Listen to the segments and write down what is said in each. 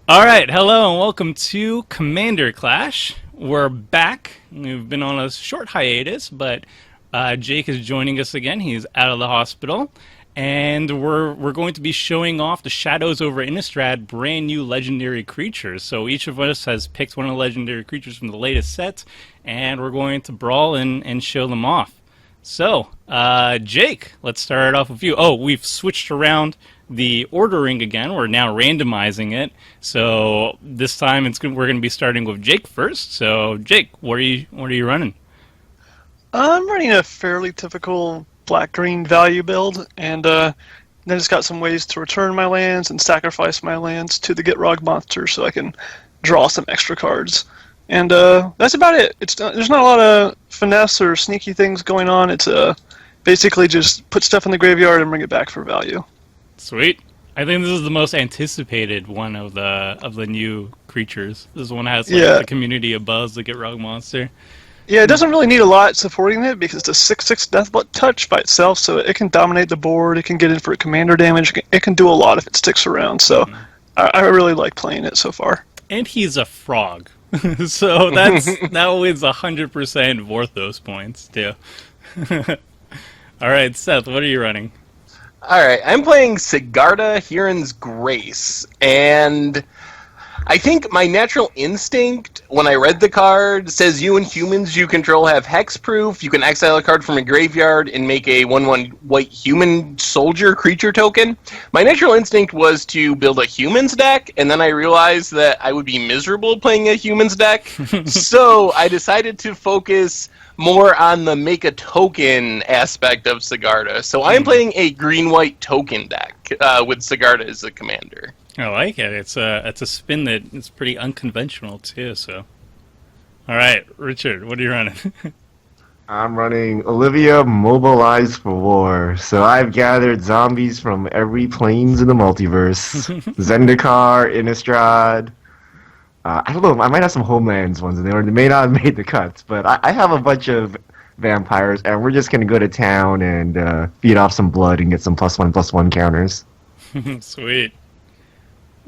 All right, hello and welcome to Commander Clash. We're back. We've been on a short hiatus, but Jake is joining us again. He's out of the hospital, and we're going to be showing off the Shadows Over Innistrad brand new legendary creatures. So each of us has picked one of the legendary creatures from the latest set, and we're going to brawl and show them off. So, Jake, let's start off with you. Oh, we've switched around the ordering again. We're now randomizing it. So this time we're going to be starting with Jake first. So, Jake, what are you running? I'm running a fairly typical black-green value build, and then it's got some ways to return my lands and sacrifice my lands to the Gitrog Monster so I can draw some extra cards. And that's about it. There's not a lot of finesse or sneaky things going on. It's basically just put stuff in the graveyard and bring it back for value. Sweet. I think this is the most anticipated one of the new creatures. This one has the community abuzz, the Gitrog Monster. Yeah, it doesn't really need a lot supporting it because it's a 6/6 Deathblood touch by itself, so it can dominate the board. It can get in for commander damage. It can do a lot if it sticks around. So I really like playing it so far. And he's a frog, so that wins 100% Vorthos points too. All right, Seth, what are you running? Alright, I'm playing Sigarda, Heron's Grace, and I think my natural instinct, when I read the card, says you and humans you control have hexproof, you can exile a card from a graveyard and make a 1/1 white human soldier creature token. My natural instinct was to build a humans deck, and then I realized that I would be miserable playing a humans deck, so I decided to focus more on the make a token aspect of Sigarda. So I'm playing a green-white token deck with Sigarda as the commander. I like it. It's a spin that is pretty unconventional too. So, all right, Richard, what are you running? I'm running Olivia, Mobilized for War. So I've gathered zombies from every planes in the multiverse. Zendikar, Innistrad. I don't know, I might have some Homelands ones in there, or they may not have made the cuts, but I have a bunch of vampires, and we're just going to go to town and feed off some blood and get some +1/+1 counters. Sweet.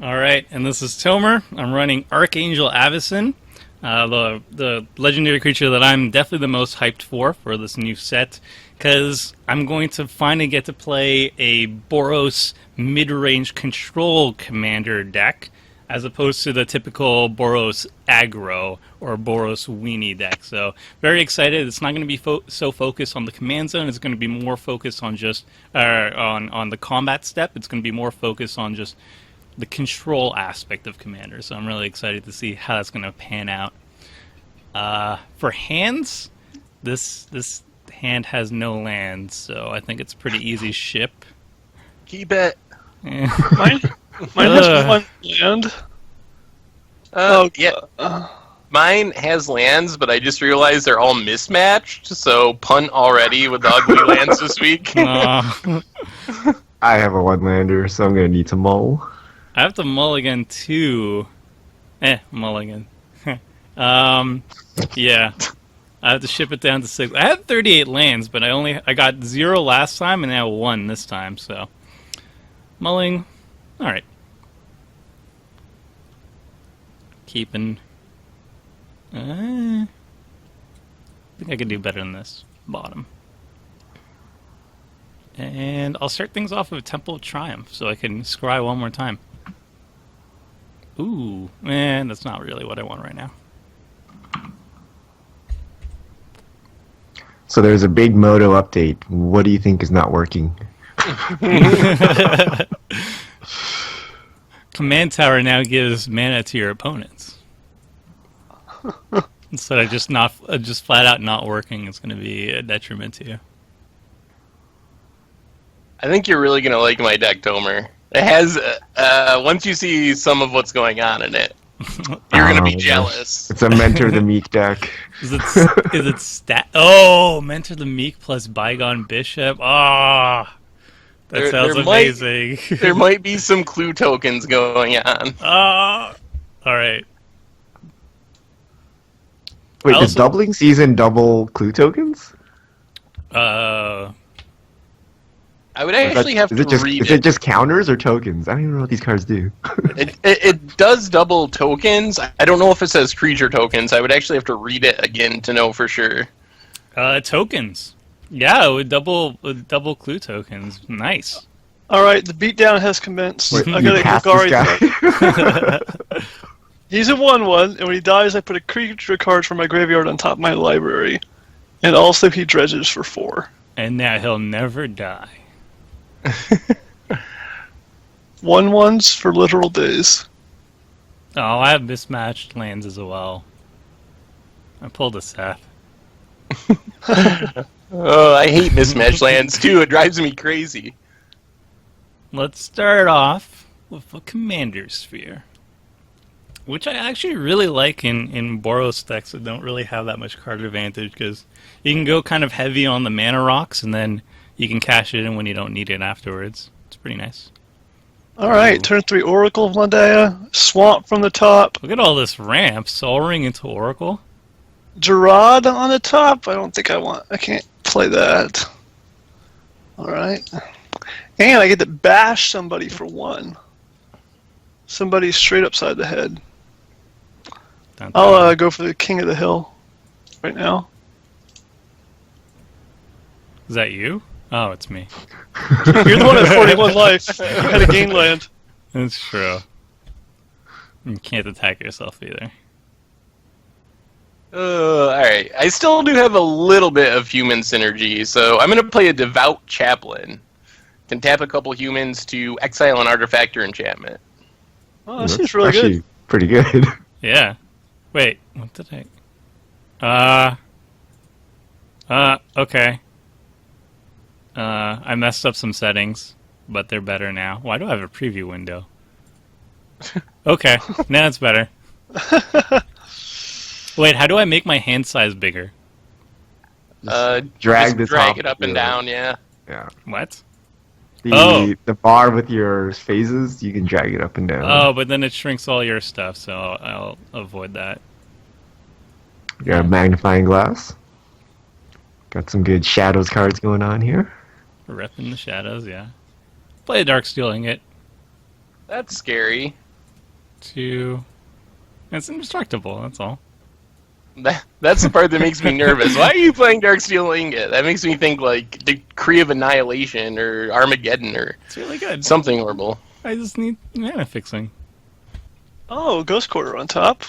All right, and this is Tomer. I'm running Archangel Avacyn, the legendary creature that I'm definitely the most hyped for this new set, because I'm going to finally get to play a Boros mid-range control commander deck, as opposed to the typical Boros aggro or Boros weenie deck. So very excited. It's not going to be so focused on the command zone. It's going to be more focused on just on the combat step. It's going to be more focused on just the control aspect of commander. So I'm really excited to see how that's going to pan out. For hands, this hand has no lands, so I think it's pretty easy ship. Keep it. Mine has one land. Yeah. Mine has lands, but I just realized they're all mismatched, so punt already with the ugly lands this week. I have a one-lander, so I'm going to need to mull. I have to mulligan too. Mulligan. Yeah. I have to ship it down to 6. I had 38 lands, but I got 0 last time and now 1 this time, so mulling. All right. Keeping. I think I could do better than this. Bottom. And I'll start things off with Temple of Triumph so I can scry one more time. Ooh, man, that's not really what I want right now. So there's a big Moto update. What do you think is not working? Command Tower now gives mana to your opponents. Instead of just flat out not working, it's going to be a detriment to you. I think you're really going to like my deck, Tomer. It has, once you see some of what's going on in it, you're going to be jealous. It's a Mentor the Meek deck. Is it stat? Oh, Mentor the Meek plus Bygone Bishop. Ah. That sounds amazing. There might be some clue tokens going on. All right. Wait, does doubling season double clue tokens? I would actually have to read Is it just counters or tokens? I don't even know what these cards do. It does double tokens. I don't know if it says creature tokens. I would actually have to read it again to know for sure. Tokens. Yeah, with double clue tokens. Nice. All right, the beatdown has commenced. Wait, I you gotta cast Golgari. this guy? He's a 1/1, and when he dies, I put a creature card from my graveyard on top of my library, and also he dredges for 4. And now he'll never die. 1/1s for literal days. Oh, I have mismatched lands as well. I pulled a Seth. Oh, I hate mismatched lands too. It drives me crazy. Let's start off with a Commander Sphere, which I actually really like in Boros decks that don't really have that much card advantage, because you can go kind of heavy on the mana rocks, and then you can cash it in when you don't need it afterwards. It's pretty nice. All right, turn 3 Oracle of Landaya, Swamp from the top, Look at all this ramp, Soul Ring into Oracle. Gerard on the top. I can't play that. All right. And I get to bash somebody for 1. Somebody straight upside the head. Dun, dun. I'll go for the King of the Hill right now. Is that you? Oh, it's me. You're the one at 41 life. You had a gain land. That's true. You can't attack yourself either. Alright. I still do have a little bit of human synergy, so I'm going to play a Devout Chaplain. Can tap a couple humans to exile an artifact or enchantment. Oh, this seems really Actually, good. pretty good. Yeah. Wait, what did okay. I messed up some settings, but they're better now. Why do I have a preview window? Okay, now it's better. Wait, how do I make my hand size bigger? Drag it up and down, yeah. Yeah. What? The bar with your phases, you can drag it up and down. Oh, but then it shrinks all your stuff, so I'll avoid that. You got a magnifying glass. Got some good Shadows cards going on here. Repping the shadows, yeah. Play a Darksteel Ingot. That's scary. It's indestructible, that's all. That's the part that makes me nervous. Why are you playing Darksteel Ingot? That makes me think like Decree of Annihilation or Armageddon or It's really good. something horrible. I just need mana fixing. Oh, Ghost Quarter on top.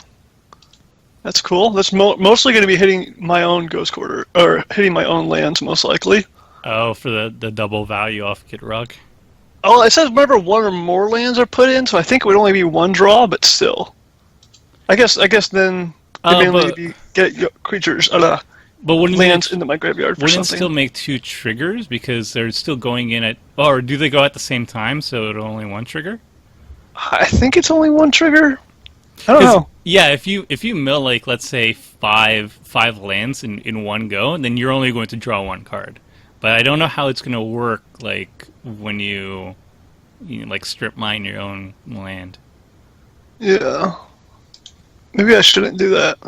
That's cool. That's mostly going to be hitting my own Ghost Quarter, or hitting my own lands most likely. Oh, for the double value off Gitrog. Oh, it says whenever 1 or more lands are put in, so I think it would only be 1 draw, but still. I guess then mainly get creatures, but wouldn't lands into my graveyard for wouldn't something. still make 2 triggers because they're still going in at, or do they go at the same time so it'll only 1 trigger? I think it's only 1 trigger. I don't know. Yeah, if you mill like let's say five lands in one go, then you're only going to draw 1 card. But I don't know how it's going to work like when you like strip mine your own land. Yeah. Maybe I shouldn't do that.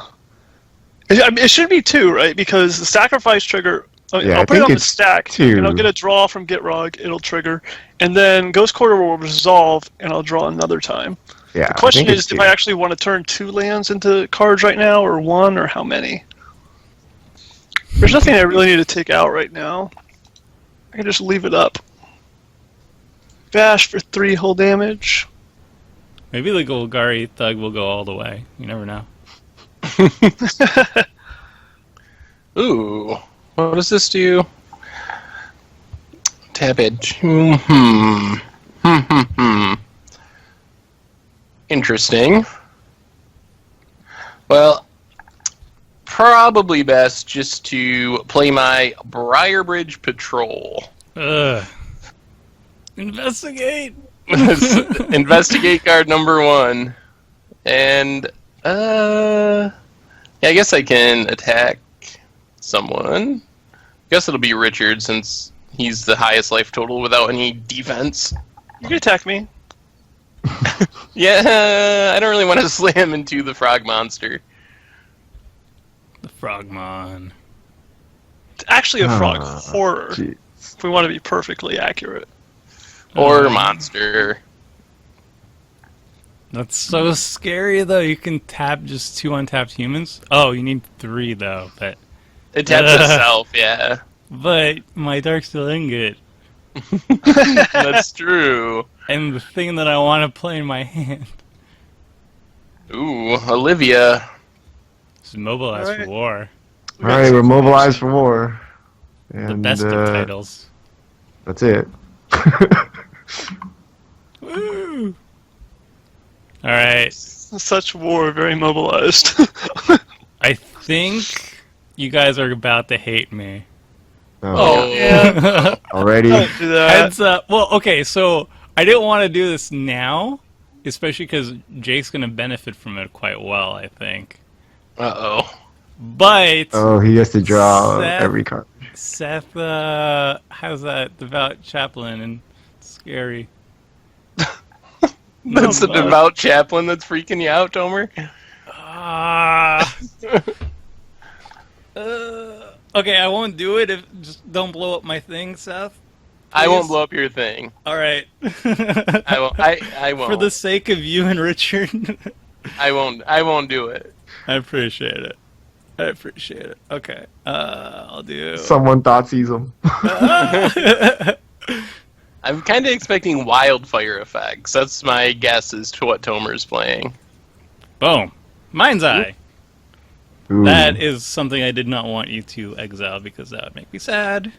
It should be 2, right? Because the sacrifice trigger. Yeah, I'll I put it think on the it's stack, 2. and I'll get a draw from Gitrog. It'll trigger, and then Ghost Quarter will resolve, and I'll draw another time. Yeah, The question I think is it's if 2. I actually want to turn 2 lands into cards right now, or 1, or how many. There's nothing I really need to take out right now. I can just leave it up. Bash for 3 hull damage. Maybe the Golgari Thug will go all the way. You never know. Ooh, what does this do? Tap it. Interesting. Well, probably best just to play my Briarbridge Patrol. Ugh. Investigate. Investigate card number 1. And, yeah, I guess I can attack someone. Guess it'll be Richard since he's the highest life total without any defense. You can attack me. Yeah, I don't really want to slam into the frog monster. The Frogmon. It's actually a frog horror. Gee. if we want to be perfectly accurate. Or monster. That's so scary, though. You can tap just 2 untapped humans. Oh, you need 3, though. It taps itself, yeah. But my Darksteel Ingot That's true. and the thing that I want to play in my hand Ooh, Olivia. is Mobilized Alright. for War. All right, we're mobilized for war. The And, best of titles. That's it. Woo! Alright. Such war, very mobilized. I think you guys are about to hate me. Oh, yeah. Already? Don't do that. Heads up. Well, okay, so I didn't want to do this now, especially because Jake's going to benefit from it quite well, I think. Uh-oh. But Oh, he has to draw Seth- every card. Seth has that devout chaplain, and it's scary. That's the No, devout chaplain that's freaking you out, Tomer? Ah. Okay, I won't do it. If just don't blow up my thing, Seth. I won't Please? blow up your thing. All right. I won't. I won't. For the sake of you and Richard. I won't do it. I appreciate it. I appreciate it. Okay. I'll do. Someone thought sees him. I'm kind of expecting wildfire effects. That's my guess as to what Tomer's playing. Boom. Mind's Eye. Ooh. That is something I did not want you to exile because that would make me sad.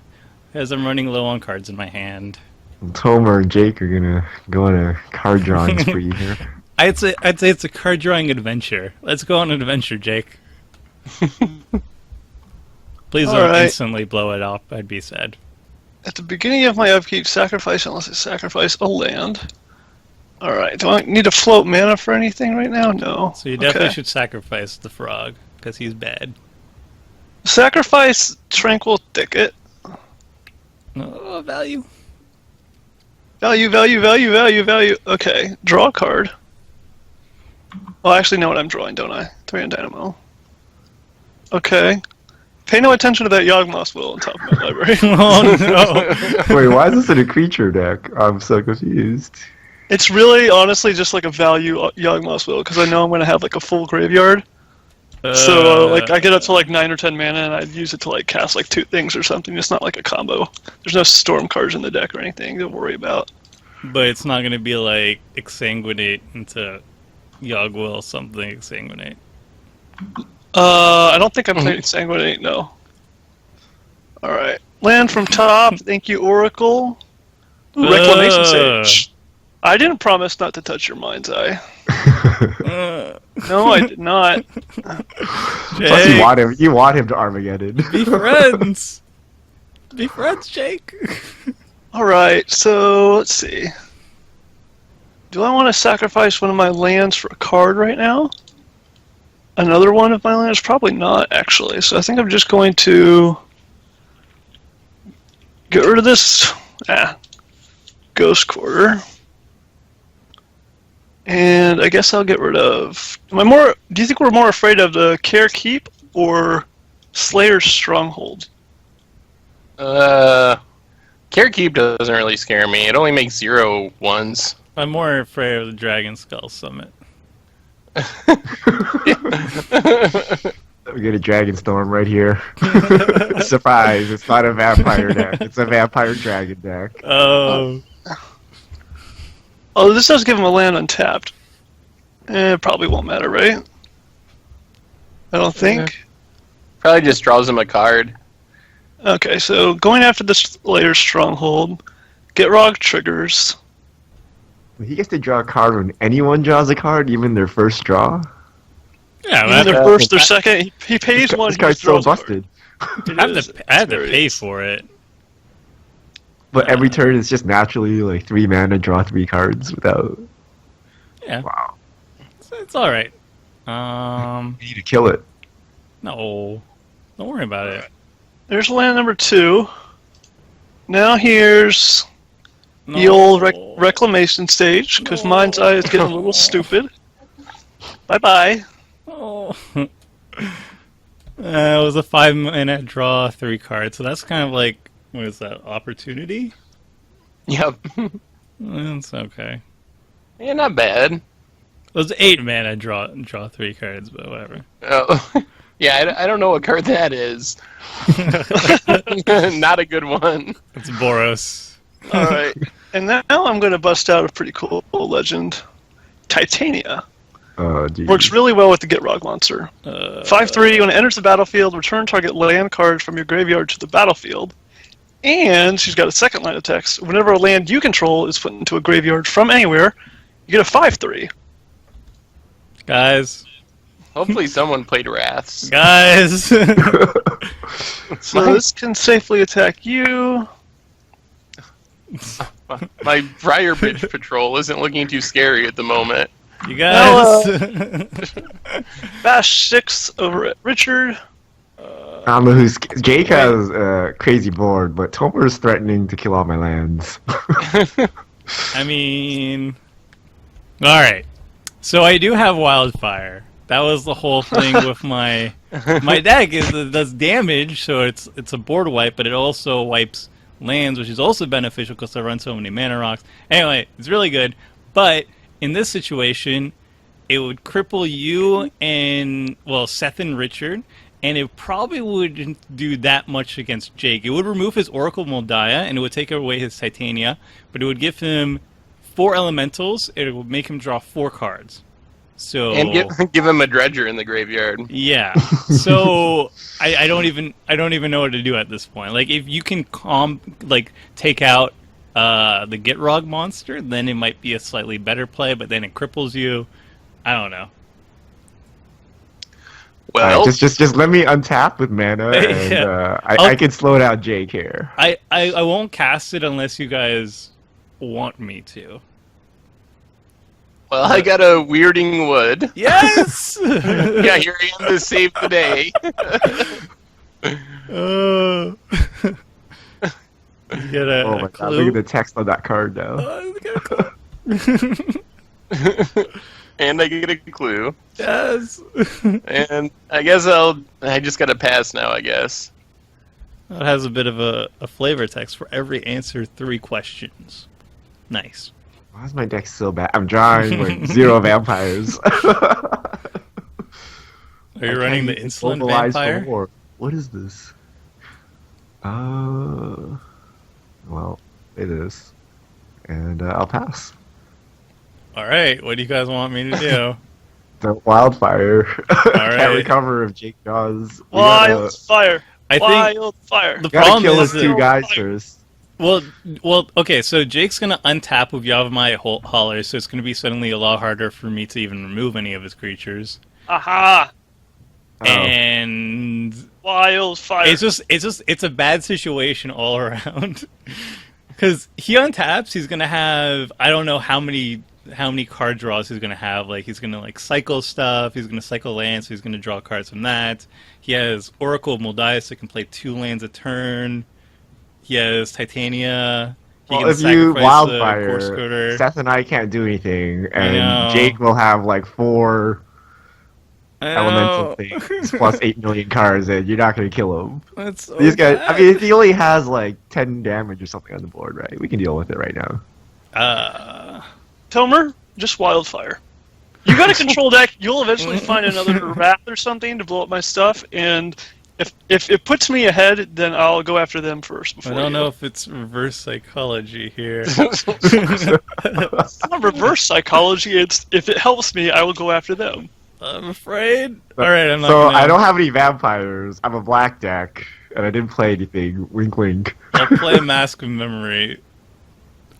As I'm running low on cards in my hand. Tomer and Jake are gonna go on a card drawing spree here. I'd say it's a card drawing adventure. Let's go on an adventure, Jake. Please All don't right. instantly blow it up. I'd be sad. At the beginning of my upkeep, sacrifice unless I sacrifice a land. Alright, do I need to float mana for anything right now? No. So you definitely Okay. should sacrifice the frog because he's bad. Sacrifice Tranquil Thicket. Oh, value. Value. Okay, draw a card. Oh, I actually know what I'm drawing, don't I? 3 on Dynamo. Okay. Pay no attention to that Yawgmoth Will on top of my library. Oh no. Wait, why is this in a creature deck? I'm so confused. It's really, honestly, just like a value Yawgmoth Will, because I know I'm going to have like a full graveyard. So, like, I get up to like 9 or 10 mana, and I'd use it to like cast like 2 things or something. It's not like a combo. There's no storm cards in the deck or anything to worry about. But it's not going to be like exsanguinate into Yogg-Will something exsanguinate. I don't think I'm playing Sanguinate, no. Alright. Land from top, thank you, Oracle. Ooh, Reclamation Sage. I didn't promise not to touch your mind's eye. No, I did not. Plus, Jake, you want him to Armageddon. be friends. Be friends, Jake. Alright, so let's see. Do I want to sacrifice one of my lands for a card right now? Another one of my lands? Probably not, actually. So I think I'm just going to get rid of this Ghost Quarter. And I guess I'll get rid of... do you think we're more afraid of the Care Keep or Slayer's Stronghold? Care Keep doesn't really scare me. It only makes 0 ones. I'm more afraid of the Dragon Skull Summit. We get a Dragon Storm right here. Surprise, it's not a vampire deck. It's a vampire dragon deck. Oh. Oh, this does give him a land untapped. It probably won't matter, right? I don't think. Probably just draws him a card. Okay, so going after this Slayer's Stronghold, Gitrog triggers. He gets to draw a card when anyone draws a card, even their first draw. Yeah, Either but first or second. He pays one. This he card's so draws a card. busted. It I have is. to It's very- pay for it. But every turn it's just naturally like 3 mana, draw 3 cards without. Yeah, Wow. it's all right. You need to kill it. No, don't worry about it. There's land number 2. Now here's No. the old reclamation stage, because Mind's Eye is getting a little stupid. Bye-bye. Oh. It was a 5-minute draw, 3 cards, so that's kind of like What is that? Opportunity? Yep. That's okay. Yeah, not bad. It was 8 mana, draw 3 cards, but whatever. Oh. Yeah, I don't know what card that is. Not a good one. It's Boros. All right. And now I'm going to bust out a pretty cool legend. Titania. Oh, geez. Works really well with the Gitrog Monster. 5/3, when it enters the battlefield, return target land card from your graveyard to the battlefield. And she's got a second line of text. Whenever a land you control is put into a graveyard from anywhere, you get a 5/3. Guys. Hopefully someone played Wraths. Guys. So this can safely attack you. My Briar Bridge Patrol isn't looking too scary at the moment. You guys. Bash 6 over at Richard. I don't know who's. Jake has a crazy board, but Tomer is threatening to kill all my lands. I mean... Alright. So I do have wildfire. That was the whole thing with my deck, is it does damage, so it's a board wipe, but it also wipes lands, which is also beneficial because I run so many mana rocks. Anyway, it's really good. But in this situation, it would cripple you and, well, Seth and Richard, and it probably wouldn't do that much against Jake. It would remove his Oracle Moldiah, and it would take away his Titania, but it would give him 4 elementals. It would make him draw 4 cards. So And give him a Dredger in the graveyard. yeah. So I don't even know what to do at this point. Like, if you can take out the Gitrog Monster, then it might be a slightly better play. But then it cripples you. I don't know. Well, just let me untap with mana, and Yeah. I can slow down Jake here. I won't cast it unless you guys want me to. well, I got a Weirding Wood. Yes. Yeah, here I am to save the day. You get a, Oh a my god, clue? look at the text on that card now. You get a clue. And I get a clue. Yes. And I guess I just gotta pass now, I guess. It has a bit of a flavor text for every answer 3 questions. Nice. Why is my deck so bad? I'm drawing like 0 vampires. Are you running the insolent Mobilized for vampire? war. What is this? Well, it is. And I'll pass. Alright, what do you guys want me to do? The wildfire. Can't right. recover if Jake draws. We gotta- Wildfire. I think Wildfire. the Gotta problem kill is those 2 that, guys first. well, okay, so Jake's gonna untap with Yavimaya Holler, so it's gonna be suddenly a lot harder for me to even remove any of his creatures. Aha. Oh. And Wildfire. it's a bad situation all around. Because he untaps, he's gonna have, I don't know how many card draws he's gonna have. Like, he's gonna cycle stuff, he's gonna cycle lands, so he's gonna draw cards from that. He has Oracle of Moldiah, so he can play 2 lands a turn. He has Titania. He Well, can if you sacrifice the wildfire, Course Seth and I can't do anything, know. and Jake will have like 4 I elemental know. things plus 8 million cards, and you're not gonna kill him. That's so These guys, bad. I mean, if he only has like 10 damage or something on the board, right? We can deal with it right now. Tomer, just Wildfire. You got a control deck, you'll eventually find another Wrath or something to blow up my stuff, and if it puts me ahead, then I'll go after them first I before don't you. know if it's reverse psychology here. It's not reverse psychology, it's if it helps me, I will go after them. I'm afraid. Alright, I'm not So gonna... I don't have any vampires. I'm a black deck, and I didn't play anything. Wink, wink. I'll play Mask of Memory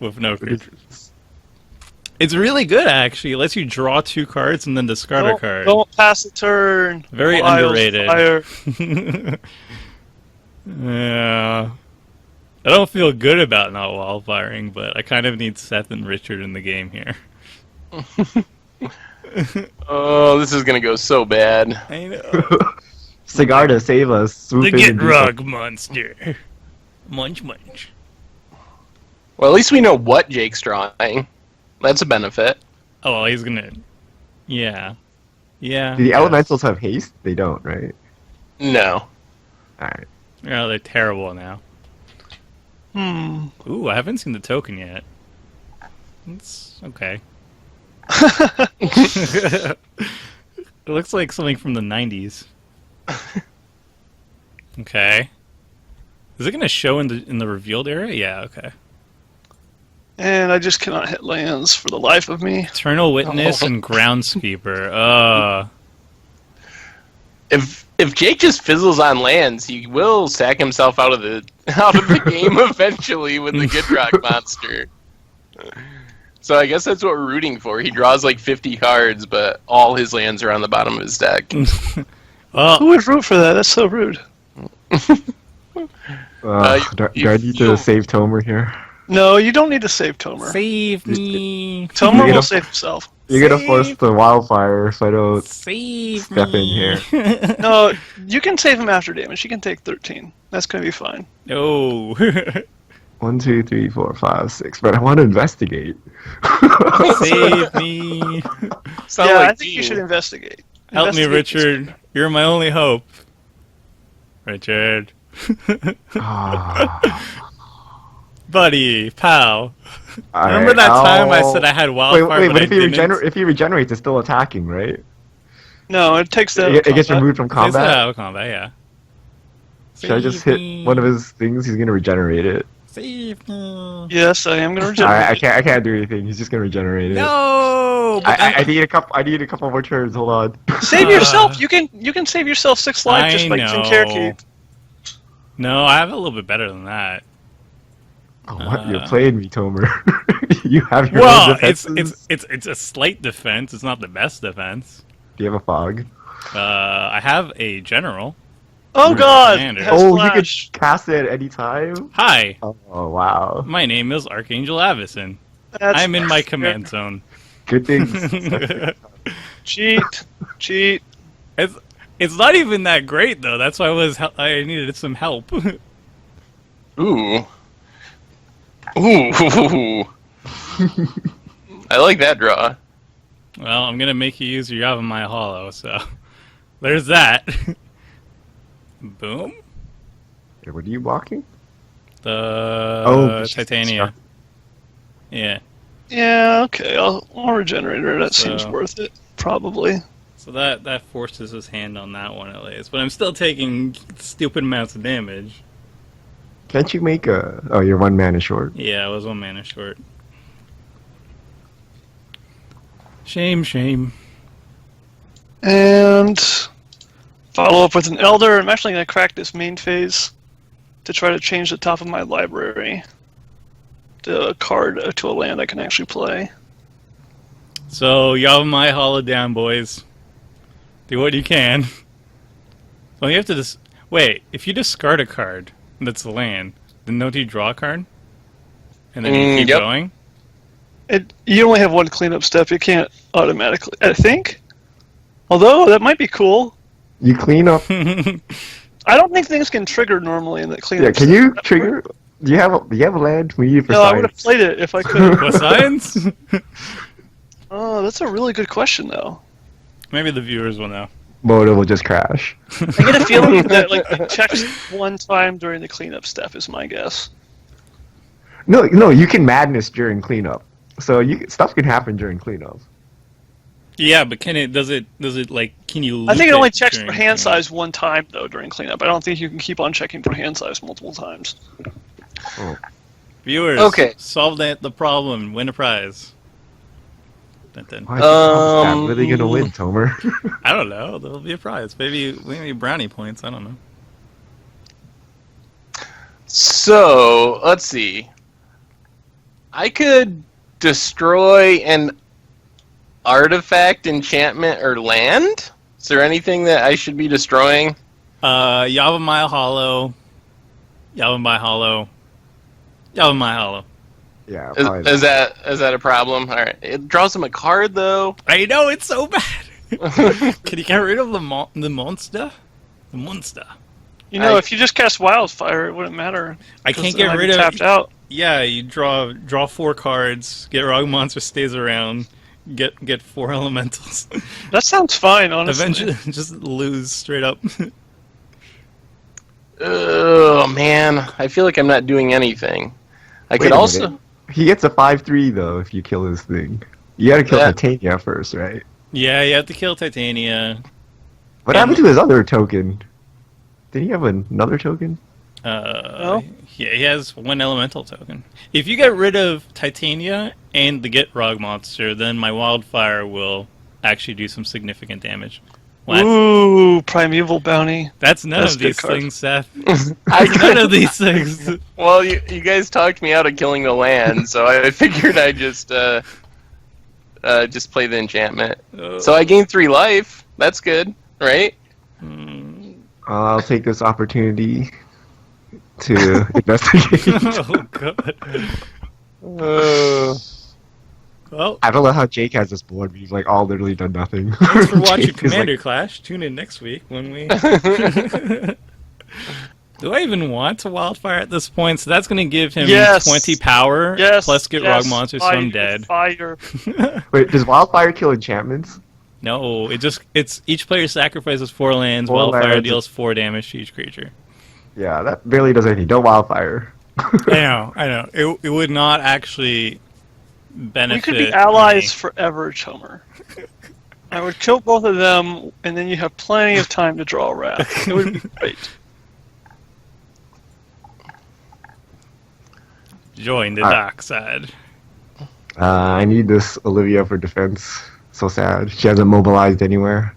with no creatures. It's really good, actually. It lets you draw 2 cards and then discard a card. Don't pass a turn. Very Wildfire. underrated. Yeah. I don't feel good about not wildfiring, but I kind of need Seth and Richard in the game here. Oh, this is gonna go so bad. I know. Sigarda, save us. Swoop The in and do Gitrog Monster. Munch munch. Well, at least we know what Jake's drawing. That's a benefit. Oh, well, he's gonna... Yeah. Yeah. Do the yes. elementals have haste? They don't, right? No. Alright. Oh, they're terrible now. Ooh, I haven't seen the token yet. It's okay. It looks like something from the 90s. Okay. Is it going to show in the revealed area? Yeah, okay. And I just cannot hit lands for the life of me. Eternal Witness and Groundskeeper. If Jake just fizzles on lands, he will sack himself out of the game eventually with the Gitrog Monster. So I guess that's what we're rooting for. He draws like 50 cards, but all his lands are on the bottom of his deck. Who would root for that? That's so rude. Do I need to save Tomer here? No, you don't need to save Tomer. Save me. Tomer will save himself. You're gonna force the wildfire so I don't Save step in me. here. No, you can save him after damage. He can take 13. That's going to be fine. No. 1, 2, 3, 4, 5, 6. But I want to investigate. Save me. Sound Yeah, like I think you should investigate. Help me, Investigate Richard. You're my only hope. Richard. Ah. Buddy, pal. Alright, Remember that time I said I had wildfire, Wait, but but I if he didn't? if he regenerates, it's still attacking, right? No, it takes that. It gets removed from It's combat. out of combat, yeah. Should I just Save hit me. one of his things? He's gonna regenerate it. Save me. Yes, I am going to Alright, regenerate. I can't do anything. He's just gonna regenerate it. No! But I need a couple more turns. Hold on. Save yourself. You can save yourself 6 life just by using Care Keep. No, I have a little bit better than that. Oh, what? You're playing me, Tomer. You have your own Well, defenses? it's a slight defense. It's not the best defense. Do you have a fog? I have a general. Oh God! Commander. It has Oh, you flash. could cast it at any time? Hi, Oh, wow. my name is Archangel Avacyn. That's I'm in my command zone. Good things. Cheat. It's not even that great though. That's why I needed some help. Ooh. Ooh. I like that draw. Well, I'm gonna make you use your Yavimaya Hollow, so there's that. Boom. Okay, what are you walking? The Titania. Yeah. Yeah, okay. I'll regenerate her. That seems So- worth it. Probably. So that forces his hand on that one at least, but I'm still taking stupid amounts of damage. Can't you make a... Oh, you're 1 mana short. Yeah, I was 1 mana short. Shame. And follow up with an Elder. I'm actually going to crack this main phase to try to change the top of my library to a card to a land I can actually play. So, Yavimaya Hollow down, boys. Do what you can. So you have to wait, if you discard a card that's a land, then don't you draw a card? And then you keep Yep. going? You only have 1 cleanup step. You can't automatically, I think. Although, that might be cool. You clean up... I don't think things can trigger normally in the cleanup Yeah, can step. you trigger... Do you have a land we need for No, I would have science? played it if I could. What science? Oh, that's a really good question, though. Maybe the viewers will know. Moto will just crash. I get a feeling that it checks 1 time during the cleanup step, is my guess. No, you can madness during cleanup. So stuff can happen during cleanup. Yeah, but can it like can you I think loop it only checks for during hand cleanup? size 1 time, though, during cleanup. I don't think you can keep on checking for hand size multiple times. Viewers, Okay. solve the problem, win a prize. Dun, dun. Why is I'm really gonna win, Tomer. I don't know. There'll be a prize. Maybe brownie points. I don't know. So, let's see. I could destroy an artifact, enchantment, or land? Is there anything that I should be destroying? Yavimaya Hollow. Yavimaya Hollow. Yavimaya Hollow. Yeah, probably Is that a problem? All right. It draws him a card though. I know, it's so bad. Can you get rid of the monster? The monster. You know, if you just cast Wildfire, it wouldn't matter. I 'cause can't then get I'd be rid of. tapped out. Yeah, you draw 4 cards. Gitrog Monster stays around. Get 4 elementals. That sounds fine, honestly. Eventually, just lose straight up. Oh man, I feel like I'm not doing anything. I Wait could a also. minute. He gets a 5/3 though if you kill his thing. You gotta kill That, Titania first, right? Yeah, you have to kill Titania. What And happened to his other token? Did he have another token? No? yeah, he has one elemental token. If you get rid of Titania and the Gitrog Monster, then my wildfire will actually do some significant damage. Well, Ooh, Primeval Bounty. that's none That's of a good these card. things, Seth. I None of these things. Well, you guys talked me out of killing the land, so I figured I'd just play the enchantment. So I gained 3 life. That's good, right? I'll take this opportunity to investigate. Oh god. Well, I don't know how Jake has this board. We've like all literally done nothing. thanks for watching Jake is, Commander like, Clash. Tune in next week when we. Do I even want to wildfire at this point? So that's going to give him Yes. 20 power Yes. plus get yes, Rog Monster, so fire, I'm dead. Fire. Wait, does Wildfire kill enchantments? No, it's each player sacrifices 4 lands. 4 Wildfire lands. deals 4 damage to each creature. Yeah, that barely does anything. Don't Wildfire. I know. It would not actually We benefit. could be allies forever, Chomer. I would kill both of them, and then you have plenty of time to draw Wrath. It would be great. Join the Alright. dark side. I need this Olivia for defense. So sad. She hasn't mobilized anywhere.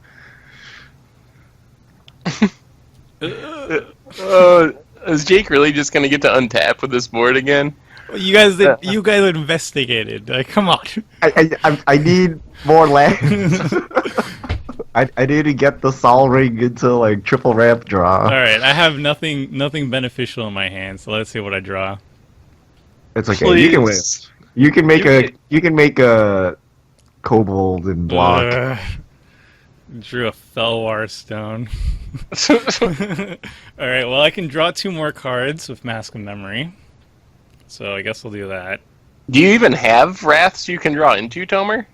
Is Jake really just gonna get to untap with this board again? You guys investigated. Like, come on. I need more lands. I need to get the Sol Ring into like triple ramp draw. All right, I have nothing beneficial in my hand, so let's see what I draw. It's okay. You can win. Please. You can make a kobold and block. Drew a Felwar Stone. All right, well I can draw 2 more cards with Mask of Memory, so I guess I'll do that. Do you even have wraths you can draw into, Tomer?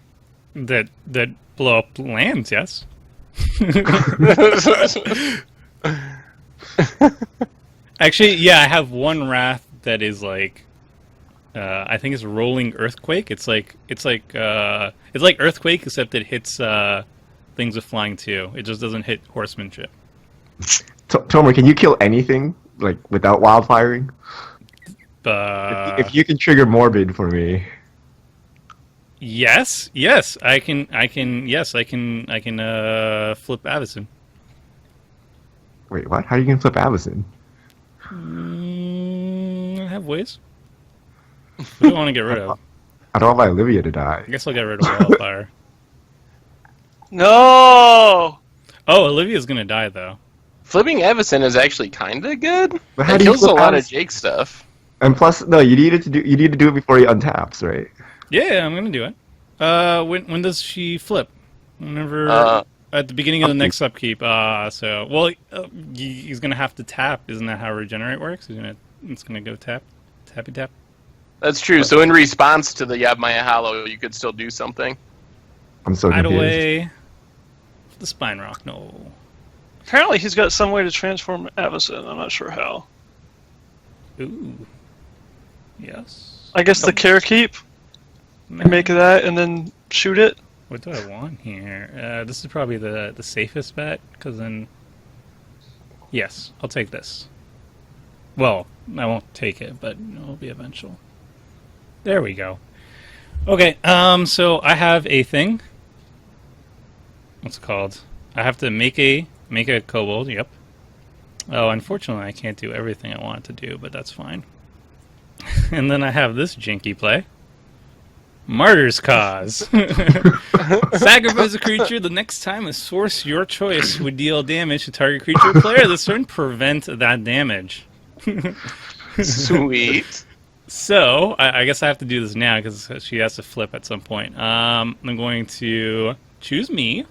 That blow up lands, yes. Actually, yeah, I have 1 Wrath that is like, I think it's Rolling Earthquake. It's like Earthquake, except it hits things with flying too. It just doesn't hit horsemanship. Tomer, can you kill anything like without wildfiring? If you can trigger Morbid for me. Yes, I can flip Avacyn. Wait, what? How are you gonna flip Avacyn? I have ways. What do I want to get rid of? I don't want my Olivia to die. I guess I'll get rid of Wildfire. No! Oh, Olivia's gonna die though. Flipping Avacyn is actually kind of good. But how It do you kills a flip lot of Avacyn? Jake stuff. And plus, no, you need to do it before he untaps, right? Yeah, I'm gonna do it. When does she flip? Whenever at the beginning of the next upkeep. He's gonna have to tap. Isn't that how regenerate works? It's gonna go tap, tappy tap. That's true. So in response to the Yavmaya Hollow, you could still do something. I'm so Hide confused. away. The Spine Rock. No. Apparently he's got some way to transform Avacyn. I'm not sure how. Ooh. Yes. I guess the Care Keep. Make that and then shoot it. What do I want here? This is probably the safest bet, because then... Yes, I'll take this. Well, I won't take it, but it'll be eventual. There we go. Okay, so I have a thing. What's it called? I have to make a kobold, yep. Oh, unfortunately I can't do everything I want to do, but that's fine. And then I have this jinky play. Martyr's Cause. Sacrifice a creature. The next time a source your choice would deal damage to target creature or player this turn, prevent that damage. Sweet. So, I guess I have to do this now because she has to flip at some point. I'm going to choose me.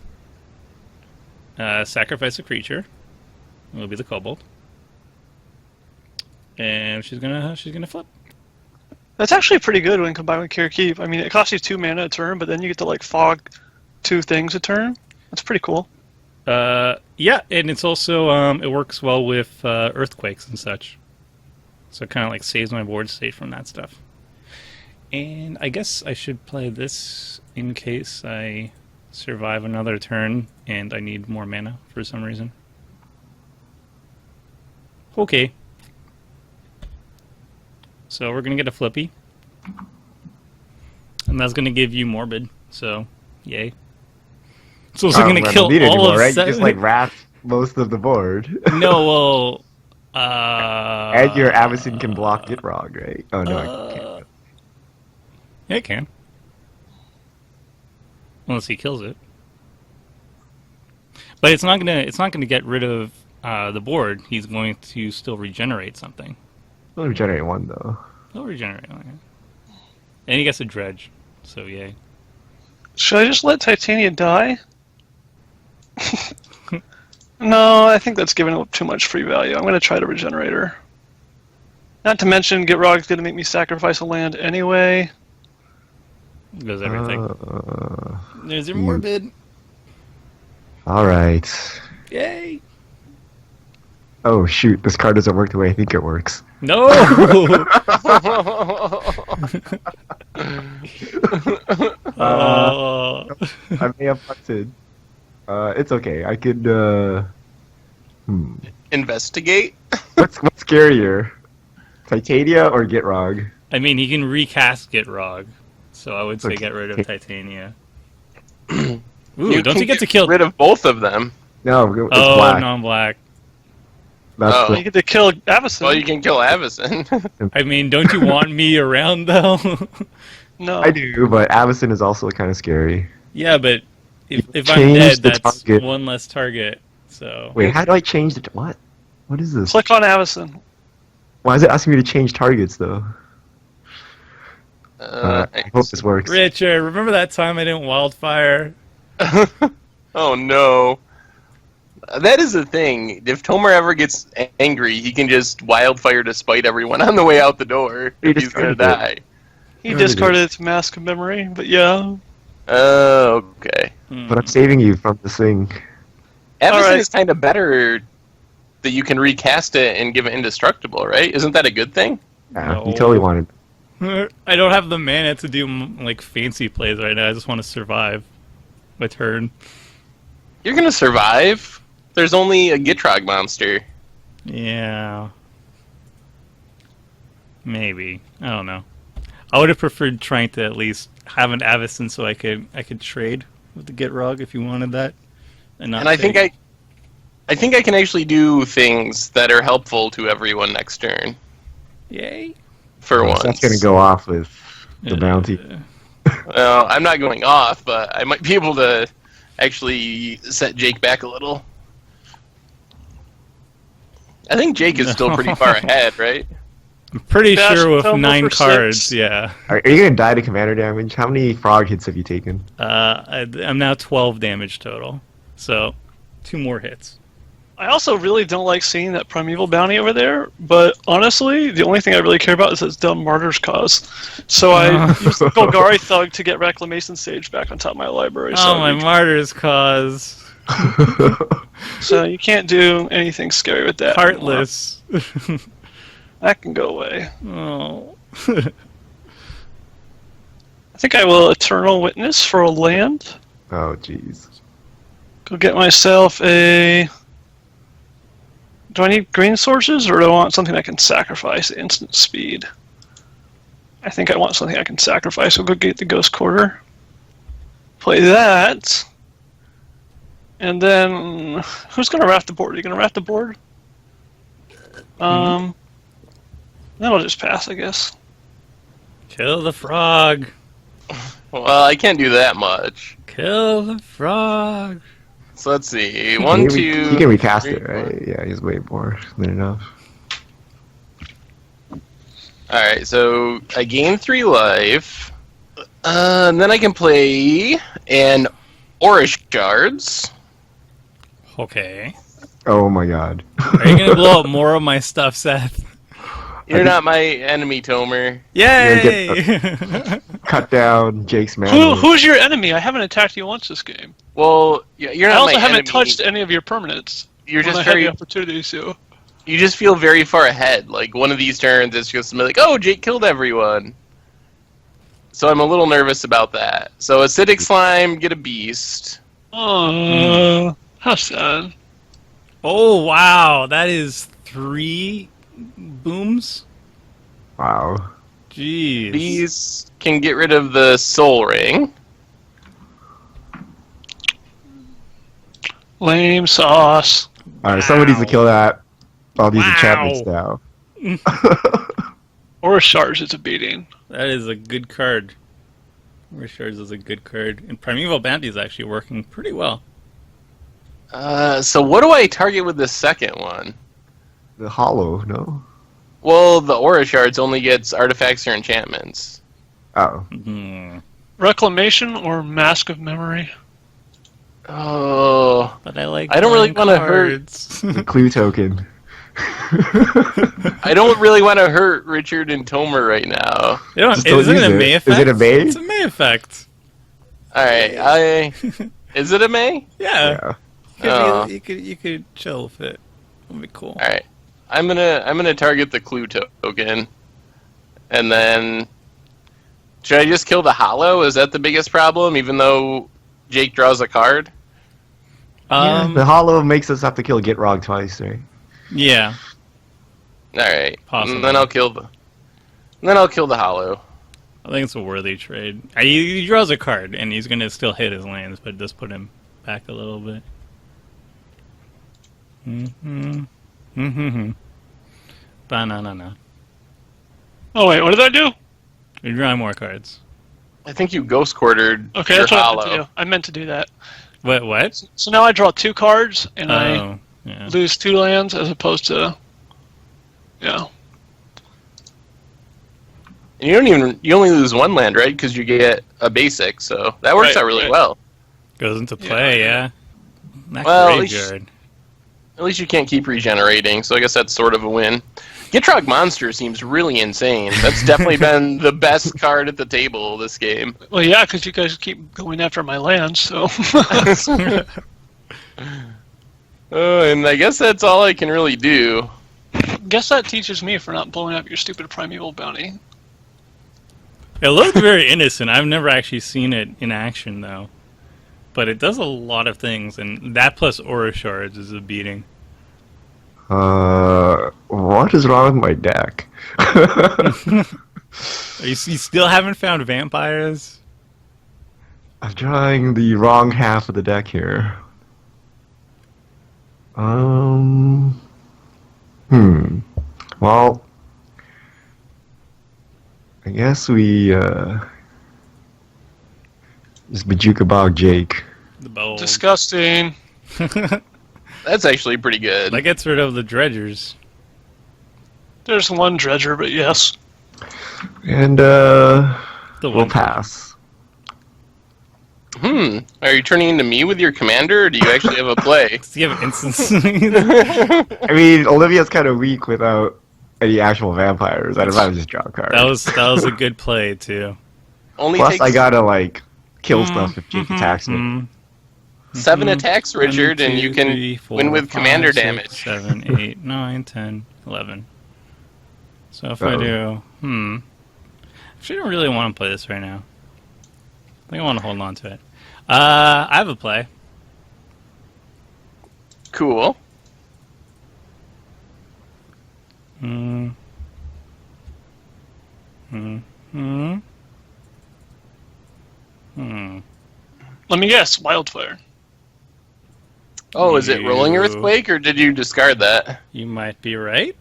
Sacrifice a creature. It'll be the kobold. And she's gonna flip. That's actually pretty good when combined with Care Keep. I mean, it costs you 2 mana a turn, but then you get to like fog 2 things a turn. That's pretty cool. Yeah, and it's also it works well with earthquakes and such. So it kind of like saves my board state from that stuff. And I guess I should play this in case I survive another turn and I need more mana for some reason. Okay. So we're going to get a flippy. And that's going to give you morbid. So, yay. It's also going to kill all anymore, of right? seven. You just like wrap most of the board. No, well... And your Avacyn can block Gitrog, right? Oh no, I can't. Yeah, it can. Unless he kills it. But it's not gonna get rid of the board. He's going to still regenerate something. He'll regenerate one though. He'll regenerate one, yeah. And he gets a dredge. So yay. Should I just let Titania die? No, I think that's giving up too much free value. I'm going to try to regenerate her. Not to mention, Gitrog's going to make me sacrifice a land anyway. Does everything. There's your morbid. Alright. Yay! Oh shoot, this card doesn't work the way I think it works. No! Oh. I may have punted. It's okay. I could. Investigate? What's scarier, Titania or Gitrog? I mean, he can recast Gitrog, so I would say get rid of Titania. Ooh, don't you get to kill? Rid of both of them? No, it's Oh, black. non-black. That's Oh. You get to kill Avacyn. Well, you can kill Avacyn. I mean, don't you want me around though? No. I do, but Avacyn is also kind of scary. Yeah, but if I'm Change dead, the that's target. one less target. So Wait, how do I change the what? What is this? Click on Avacyn. Why is it asking me to change targets though? I hope this works. Richard, remember that time I didn't wildfire? Oh no. That is the thing. If Tomer ever gets angry, he can just wildfire to spite everyone on the way out the door. He If he's gonna discarded die. He discarded its mask of memory, but yeah. Oh, okay. But I'm saving you from this thing. Avacyn Alright. is kind of better that you can recast it and give it indestructible, right? Isn't that a good thing? Yeah, No. you totally wanted. I don't have the mana to do like fancy plays right now. I just want to survive my turn. You're gonna survive. There's only a Gitrog monster. Yeah. Maybe. I don't know. I would have preferred trying to at least have an Avacyn so I could trade with the Gitrog if you wanted that. And not And I think take- I think I can actually do things that are helpful to everyone next turn. Yay. For once. That's gonna go off with the bounty. Well, I'm not going off, but I might be able to actually set Jake back a little. I think Jake is still pretty far ahead, right? I'm pretty Dash sure with Tomo 9 for cards, 6. yeah. Are you gonna die to commander damage? How many frog hits have you taken? I'm now 12 damage total. So, 2 more hits. I also really don't like seeing that Primeval bounty over there, but honestly, the only thing I really care about is its dumb Martyr's Cause. So I used the Golgari Thug to get Reclamation Sage back on top of my library. Oh, my martyr's cause. So you can't do anything scary with that. Heartless. anymore. That can go away. Oh. I think I will Eternal Witness for a land. Oh jeez. Go get myself a... Do I need green sources, or do I want something I can sacrifice at instant speed? I think I want something I can sacrifice, so go get the Ghost Quarter. Play that. And then... Who's going to raft the board? Are you going to raft the board? Then I'll just pass, I guess. Kill the frog. Well, I can't do that much. Kill the frog. So let's see. One, two. You can recast three, it, right? Yeah, he's way more than enough. Alright, so I gain 3 life. And then I can play an Orish Shards. Okay. Oh my god. Are you gonna blow up more of my stuff, Seth? You're not my enemy, Tomer. Yay! cut down Jake's mana. Who's your enemy? I haven't attacked you once this game. Well, you're I not also my haven't enemy. touched any of your permanents. You're when just I had the very. opportunity to. You just feel very far ahead. Like one of these turns, it's just gonna be like, oh, Jake killed everyone. So I'm a little nervous about that. So acidic slime, get a beast. Oh, how sad. Oh, wow. That is 3 booms? Wow. Jeez. These can get rid of the soul ring. Lame sauce. Alright, somebody needs to kill that. All these Wow. enchantments now. Or shards, it's a beating. That is a good card. Shards is a good card. And Primeval Bounty is actually working pretty well. So what do I target with the second one? The hollow, no? Well, the aura shards only gets artifacts or enchantments. Oh. Hmm. Reclamation or Mask of Memory? Oh, But I like. I don't really playing wanna hurt- cards. The clue token. I don't really want to hurt Richard and Tomer right now. You know, Just don't is it use a it. May Is effect? it a May? It's a May effect. All right, is it a May? Yeah. Yeah. You could chill with it. It'll be cool. All right, I'm gonna target the clue token, and then should I just kill the hollow? Is that the biggest problem? Even though Jake draws a card. The hollow makes us have to kill Gitrog twice, right? Yeah. All right, Possibly. and then I'll kill the hollow. I think it's a worthy trade. He draws a card, and he's going to still hit his lands, but just put him back a little bit. Ba-na-na-na. Oh wait, what did I do? You're drawing more cards. I think you ghost quartered Okay, your that's what hollow. I meant to do. I meant to do that. What? So now I draw 2 cards, and I Oh, yeah. lose 2 lands as opposed to... Yeah. And you only lose 1 land, right? Because you get a basic, so that works Right, out really right. well. Goes into play, yeah. Not Well, at least- graveyard. At least you can't keep regenerating, so I guess that's sort of a win. Gitrog Monster seems really insane. That's definitely been the best card at the table this game. Well, yeah, because you guys keep going after my lands, so... And I guess that's all I can really do. Guess that teaches me for not blowing up your stupid Primeval Bounty. It looked very innocent. I've never actually seen it in action, though. But it does a lot of things, and that plus Aura Shards is a beating. What is wrong with my deck? You still haven't found vampires? I'm drawing the wrong half of the deck here. Well, I guess we just Bajuka Bog Jake. The bowl. Disgusting. That's actually pretty good. That gets rid of the dredgers. There's 1 dredger, but yes. And The we'll one. pass. Are you turning into me with your commander, or do you actually have a play? Do you have instance? I mean, Olivia's kind of weak without any actual vampires. I'd rather just draw a card. that was a good play too. Only Plus, takes I gotta like kill stuff if Jake attacks me. Mm. 7 attacks, Richard, 1, and 2, you can 3, 4, win with 5, commander 6, damage. 7, 8, 9, 10, 11. So if I Uh-oh. do, actually, I don't really want to play this right now. I think I want to hold on to it. I have a play. Cool. Hmm. Hmm. Hmm. Hmm. Let me guess, Wildfire. Oh, is it Rolling You- Earthquake, or did you discard that? You might be right.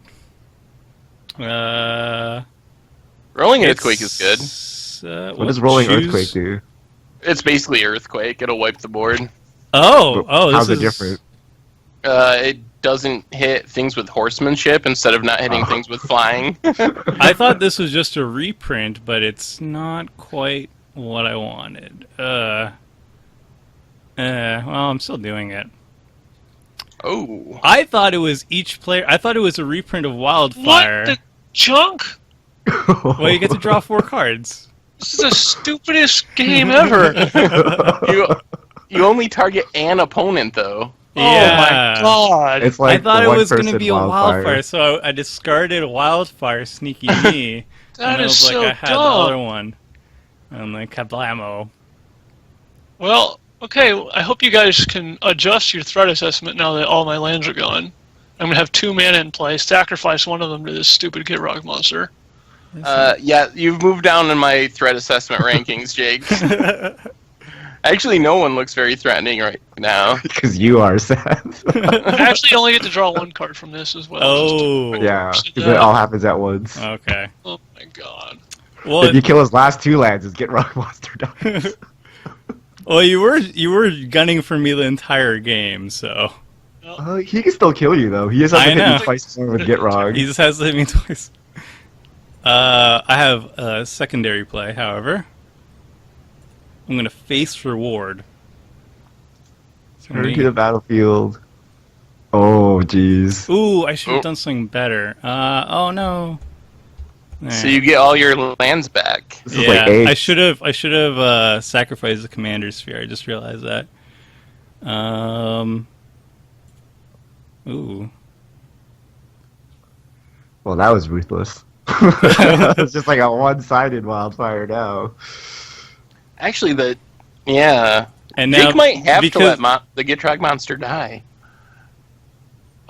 Rolling Earthquake is good. Good. What does Rolling Earthquake do? It's basically Earthquake. It'll wipe the board. Oh, this How's is it different? It doesn't hit things with horsemanship instead of not hitting things with flying. I thought this was just a reprint, but it's not quite what I wanted. Well, I'm still doing it. Oh. I thought it was each player. I thought it was a reprint of Wildfire. What the junk? Well, you get to draw 4 cards. This is the stupidest game ever. You only target an opponent though. Yeah. Oh my god. It's like I thought the it one was going to person be a wildfire, so I discarded wildfire, sneaky me. That and I is was so like, I had the dumb. other one. And then kablamo. Well, okay, I hope you guys can adjust your threat assessment now that all my lands are gone. I'm going to have 2 mana in play, sacrifice one of them to this stupid Gitrog Monster. Yeah, you've moved down in my threat assessment rankings, Jake. Actually, no one looks very threatening right now. Because you are, Seth. I actually only get to draw 1 card from this as well. Oh. Yeah, because it all happens at once. Okay. Oh my god. Well, If you kill his last 2 lands, it's Gitrog Monster dies. well, you were gunning for me the entire game, so He can still kill you, though. He just has to I hit know. you twice more with Gitrog. he just has to hit me twice. I have a secondary play, however. I'm going to face reward. Turn to the battlefield. Oh, jeez. Ooh, I should have Oh. done something better. Oh no. So you get all your lands back. This is Yeah, like 8. I should have sacrificed the commander sphere. I just realized that. Ooh. Well, that was ruthless. It's just like a one-sided wildfire now. Actually, yeah. And now Jake might have to because let the Gitrog Monster die.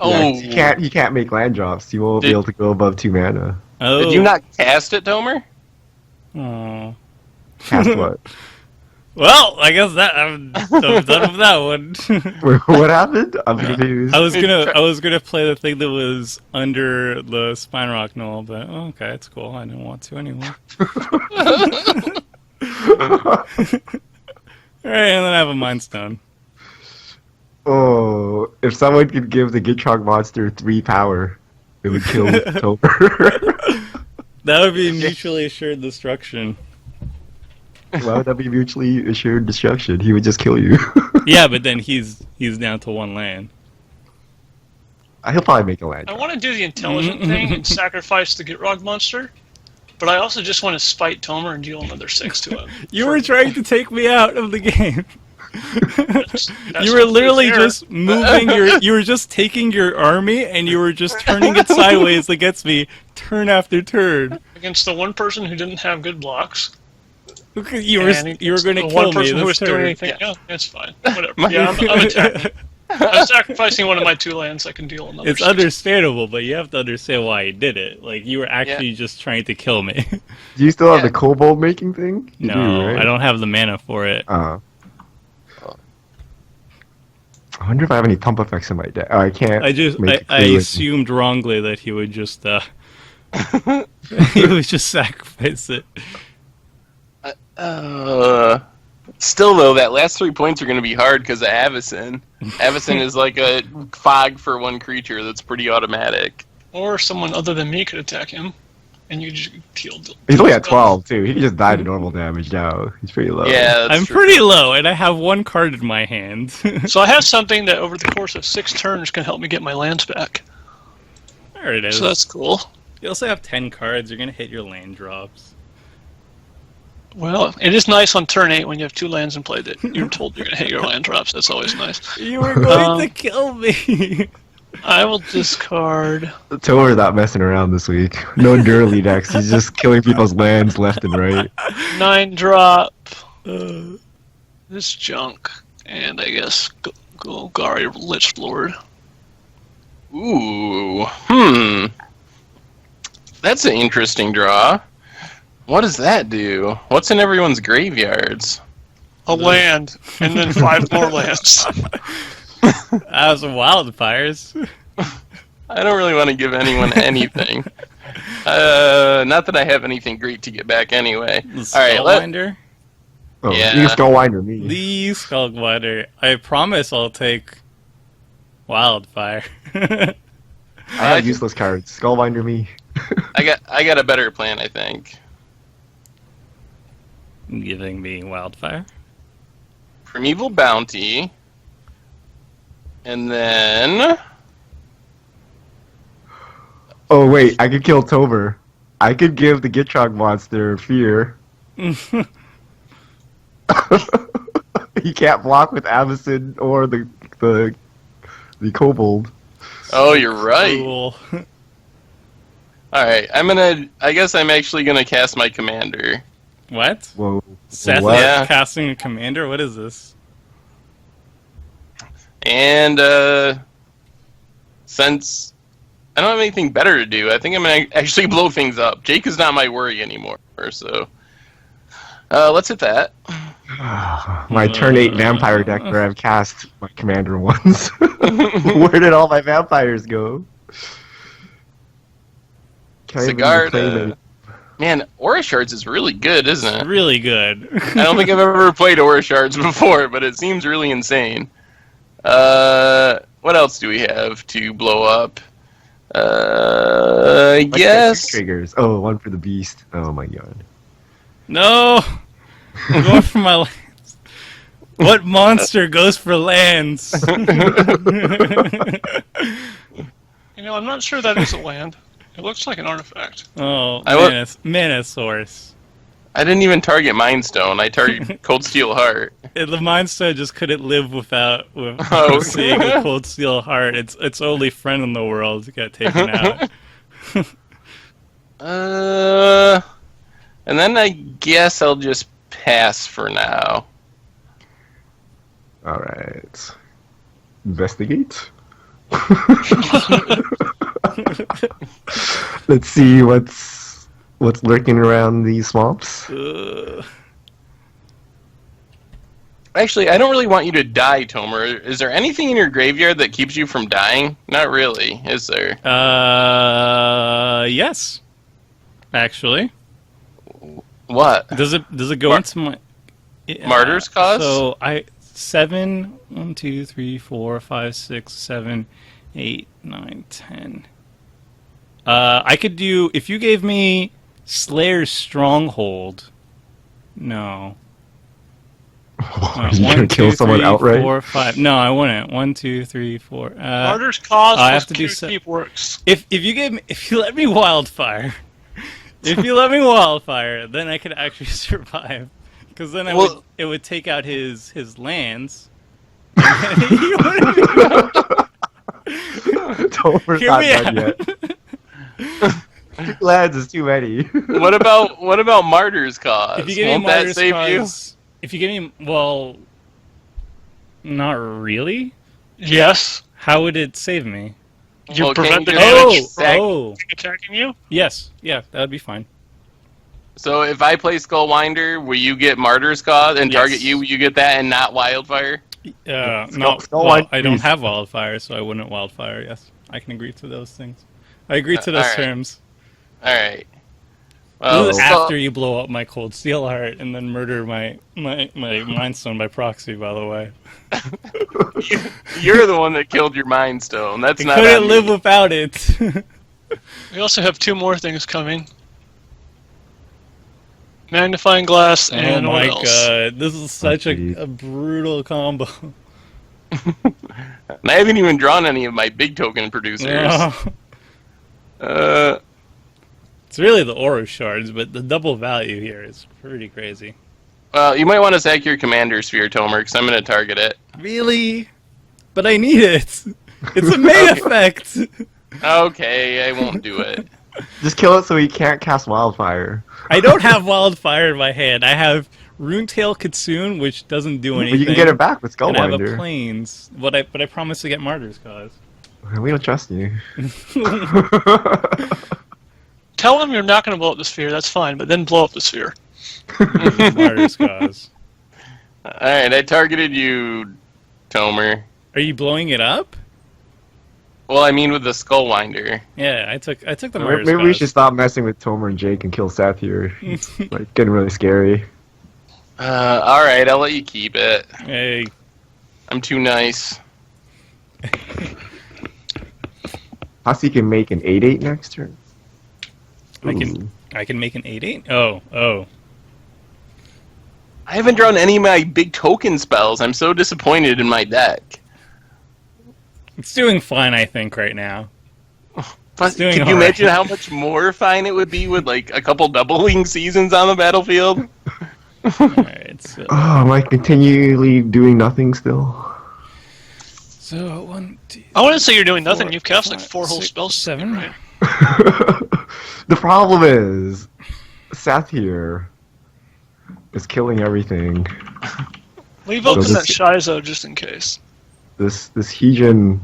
Oh, Yeah, you can't make land drops. You won't be Did- able to go above 2 mana. oh, did you not cast it, Tomer? Oh. Cast what? Well, I guess that I'm done with that one. What happened? I'm confused. I was gonna play the thing that was under the Spine Rock Knoll, but okay, it's cool. I didn't want to anyway. Alright, and then I have a Mind Stone. Oh, if someone could give the Gitrog Monster 3 power, it would kill Tober. That would be mutually assured destruction. Why would that be mutually assured destruction? He would just kill you. Yeah, but then he's down to 1 land. He'll probably make a land I drop. want to do the intelligent thing and sacrifice the Gitrog Monster, but I also just want to spite Tomer and deal another 6 to him. You were trying to take me out of the game. That's You were literally fair. just moving you were just taking your army and you were just turning it sideways against me turn after turn. Against the one person who didn't have good blocks. You were and going to the kill one me person who was this doing turn. anything. Yeah, that's fine. Whatever. Yeah, I'm attacking. I'm sacrificing one of my 2 lands. I can deal another. It's 6. understandable, but you have to understand why you did it. Like, you were actually just trying to kill me. Do you still have Yeah. the kobold making thing? You No, do, right? I don't have the mana for it. I wonder if I have any pump effects in my deck. Oh, I can't. I assumed wrongly that he would just he would just sacrifice it. Still though, that last 3 points are going to be hard because of Avacyn. Avacyn is like a fog for 1 creature that's pretty automatic. Or someone other than me could attack him, and you just deal. He's only at 12 too. He can just die to normal damage now. He's pretty low. Yeah, that's I'm true. pretty low, and I have 1 card in my hand. So I have something that over the course of 6 turns can help me get my lands back. There it is. So that's cool. You also have 10 cards. You're gonna hit your land drops. Well, it is nice on turn 8 when you have 2 lands in play that you're told you're going to hit your land drops. That's always nice. You were going to kill me. I will discard. Tomer's not messing around this week. No Durley decks. He's just killing people's lands left and right. 9 drop. This junk. And I guess Golgari Lich Lord. Ooh, that's an interesting draw. What does that do? What's in everyone's graveyards? A land. And then 5 more lands. I have some wildfires. I don't really want to give anyone anything. Not that I have anything great to get back anyway. All right, Skullwinder. Oh, Yeah. you can Skullwinder me. The Skullwinder. I promise I'll take wildfire. I have useless cards. Skullwinder me. I got a better plan, I think. Giving me wildfire. Primeval Bounty, and then Oh wait, I could kill Tober. I could give the Gitrog Monster Fear He can't block with Avacyn or the kobold. Oh, you're right. Cool. Alright, I guess I'm actually gonna cast my commander. What? Whoa. Seth What? is Yeah. casting a commander? What is this? And, since I don't have anything better to do, I think I'm gonna actually blow things up. Jake is not my worry anymore, so... let's hit that. My turn 8 vampire deck where I've cast my commander once. Where did all my vampires go? Can I even Sigarda. reclaim it? Man, Aura Shards is really good, isn't it? Really good. I don't think I've ever played Aura Shards before, but it seems really insane. What else do we have to blow up? I Like, guess... two triggers. Oh, one for the beast. Oh my god. No! I'm going for my lands. What monster goes for lands? I'm not sure that is a land. It looks like an artifact. Oh, I mana source. I didn't even target Mind Stone. I target Cold Steel Heart. The Mind Stone just couldn't live without Oh. seeing a Cold Steel Heart. Its only friend in the world got taken out. And then I guess I'll just pass for now. Alright. Investigate. Let's see what's lurking around these swamps. Actually, I don't really want you to die, Tomer. Is there anything in your graveyard that keeps you from dying? Not really, is there? Yes. Actually. What? Does it go into my Martyr's Cause? So 7, 1, 2, 3, 4, 5, 6, 7, 8, 9, 10. I could do if you gave me Slayer's Stronghold. No. Are you gonna kill someone outright? 4, 5. No, I wouldn't. 1, 2, 3, 4. Martyr's Cause I plus have to do keep works. If you let me wildfire, then I could actually survive. Because then it would take out his lands. Tomer's Hear not me done out. yet. Lands is too many. What about Martyr's Cause? If you give Won't me that Martyr's save Cause, if you give me, well, not really. Yes. How would it save me? You Well, prevent the can't you damage just- Oh, attacking you? yes, yeah, that would be fine. So if I play Skullwinder, will you get Martyr's Cause and Yes. target you? Will you get that and not Wildfire? No, Skull well, Wine, I don't please. have wildfire, so I wouldn't wildfire. Yes, I can agree to those things. I agree to those alright. terms. All right. This is Well, after you blow up my Cold Steel Heart and then murder my Mind Stone by proxy, by the way. you're the one that killed your Mind Stone. That's I not couldn't on live me. without it. We also have two more things coming. Magnifying glass Oh and my what else? god, this is such geez. a brutal combo. And I haven't even drawn any of my big token producers. Oh. It's really the aura shards, but the double value here is pretty crazy. Well, you might want to sack your Commander Sphere, Tomer, because I'm going to target it. Really? But I need it! It's a main effect! Okay, I won't do it. Just kill it so he can't cast wildfire. I don't have Wildfire in my hand. I have Runetail Kitsune, which doesn't do anything. But you can get it back with And I have a Skullwinder. Plains, but I promise to get Martyr's Cause. We don't trust you. Tell him you're not going to blow up the sphere, that's fine, but then blow up the sphere. Martyr's Cause. Alright, I targeted you, Tomer. Are you blowing it up? Well, I mean with the Skullwinder. Yeah, I took the Martyr's Maybe Cause. we should stop messing with Tomer and Jake and kill Seth here. It's like getting really scary. Alright, I'll let you keep it. Hey, I'm too nice. Hussy can make an 8/8 next turn. I Ooh. can make an 8/8? Oh. I haven't drawn any of my big token spells. I'm so disappointed in my deck. It's doing fine, I think, right now. But doing can you alright. imagine how much more fine it would be with like a couple doubling seasons on the battlefield? Alright, so... Oh, am I continually doing nothing still? So, 1, 2... I wouldn't say you're doing nothing. 4, You've cast like 5, 4 whole 6, spells. 7. Right? The problem is, Seth here is killing everything. Leave So open that this- Shizo just in case. This Hejon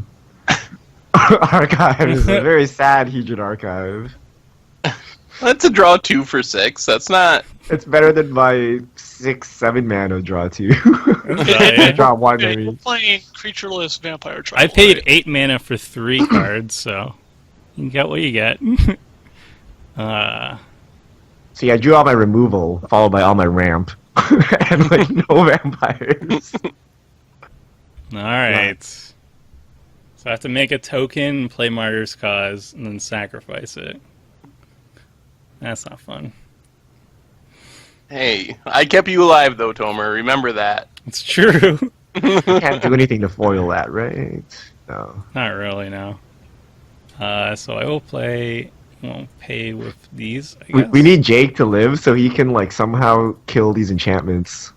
archive is a very sad Hejon archive. That's a draw 2 for 6. That's not. It's better than my 6/7 mana draw 2. Right. Draw 1 Okay, maybe. we're playing creatureless vampire tribal. I paid right? 8 mana for 3 cards, so... You get what you get. See, I drew out my removal, followed by all my ramp. And like no vampires. Alright. So I have to make a token, play Martyr's Cause, and then sacrifice it. That's not fun. Hey, I kept you alive though, Tomer. Remember that. It's true. You can't do anything to foil that, right? No. Not really, no. So I will play... Won't pay with these, I guess. We need Jake to live so he can like somehow kill these enchantments.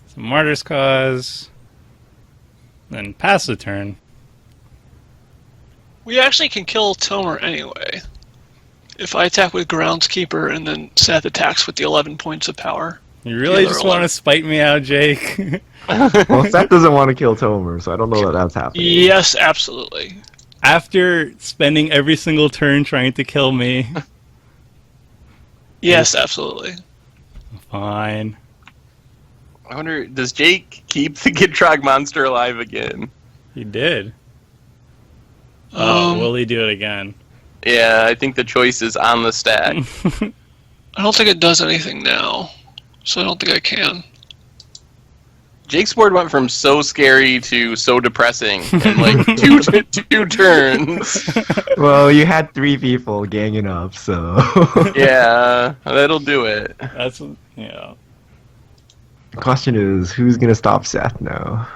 So Martyr's Cause. Then pass the turn. We actually can kill Tomer anyway. If I attack with Groundskeeper and then Seth attacks with the 11 points of power. You really Killer just want to 11. spite me out, Jake? Well, Seth doesn't want to kill Tomer, so I don't know that that's happening. Yes, absolutely. After spending every single turn trying to kill me. Yes, absolutely. Fine. I wonder, does Jake keep the Gitrog Monster alive again? He did. Um, Will he do it again? Yeah, I think the choice is on the stack. I don't think it does anything now, so I don't think I can. Jake's board went from so scary to so depressing in like two turns. Well, you had 3 people ganging up, so. Yeah, that'll do it. That's, yeah. The question is, who's gonna stop Seth now?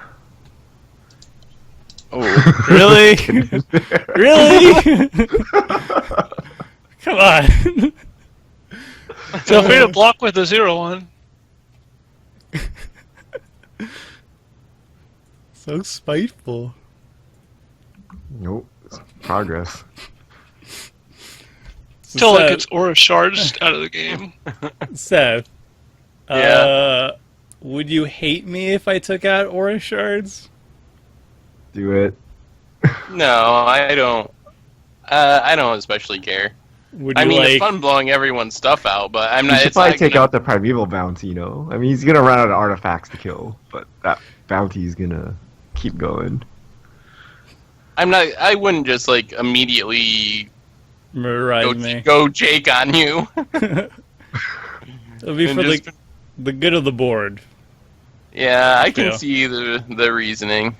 Oh, Really? Really? Come on. Feel free to block with the 0/1. So spiteful. Nope. It's progress. Until it Seth, gets Aura Shards out of the game. Seth, Yeah. would you hate me if I took out Aura Shards? Do it. no, I don't. I don't especially care. Would I you mean, like... it's fun blowing everyone's stuff out, but I'm You not. should It's probably not take gonna, out the Primeval bounty, you know? I mean, he's gonna run out of artifacts to kill, but that bounty's gonna keep going. I'm not. I wouldn't just like immediately murderize me? go Jake on you. It'll be And for just- the good of the board. Yeah, I can Yeah. see the reasoning.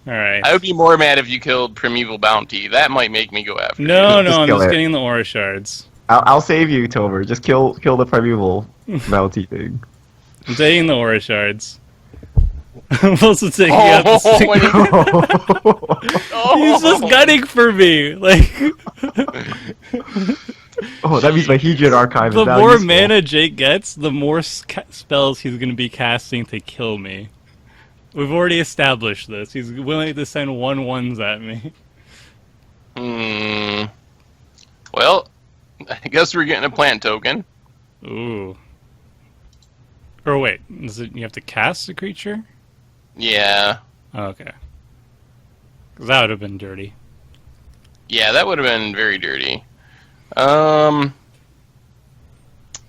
Alright. I would be more mad if you killed Primeval Bounty. That might make me go after. No, you. no, Just I'm kill just it. getting the Aura Shards. I'll save you, Tomer. Just kill the Primeval bounty thing. I'm taking the Aura Shards. I'm also taking out the stick. when He's just gunning for me. Like, Oh, that means my Hejon archive the is now more useful. mana Jake gets, the more spells he's going to be casting to kill me. We've already established this. He's willing to send 1/1s at me. Well, I guess we're getting a plant token. Ooh. Or wait, is it you have to cast a creature? Yeah. Oh, okay. 'Cause that would have been dirty. Yeah, that would have been very dirty. Do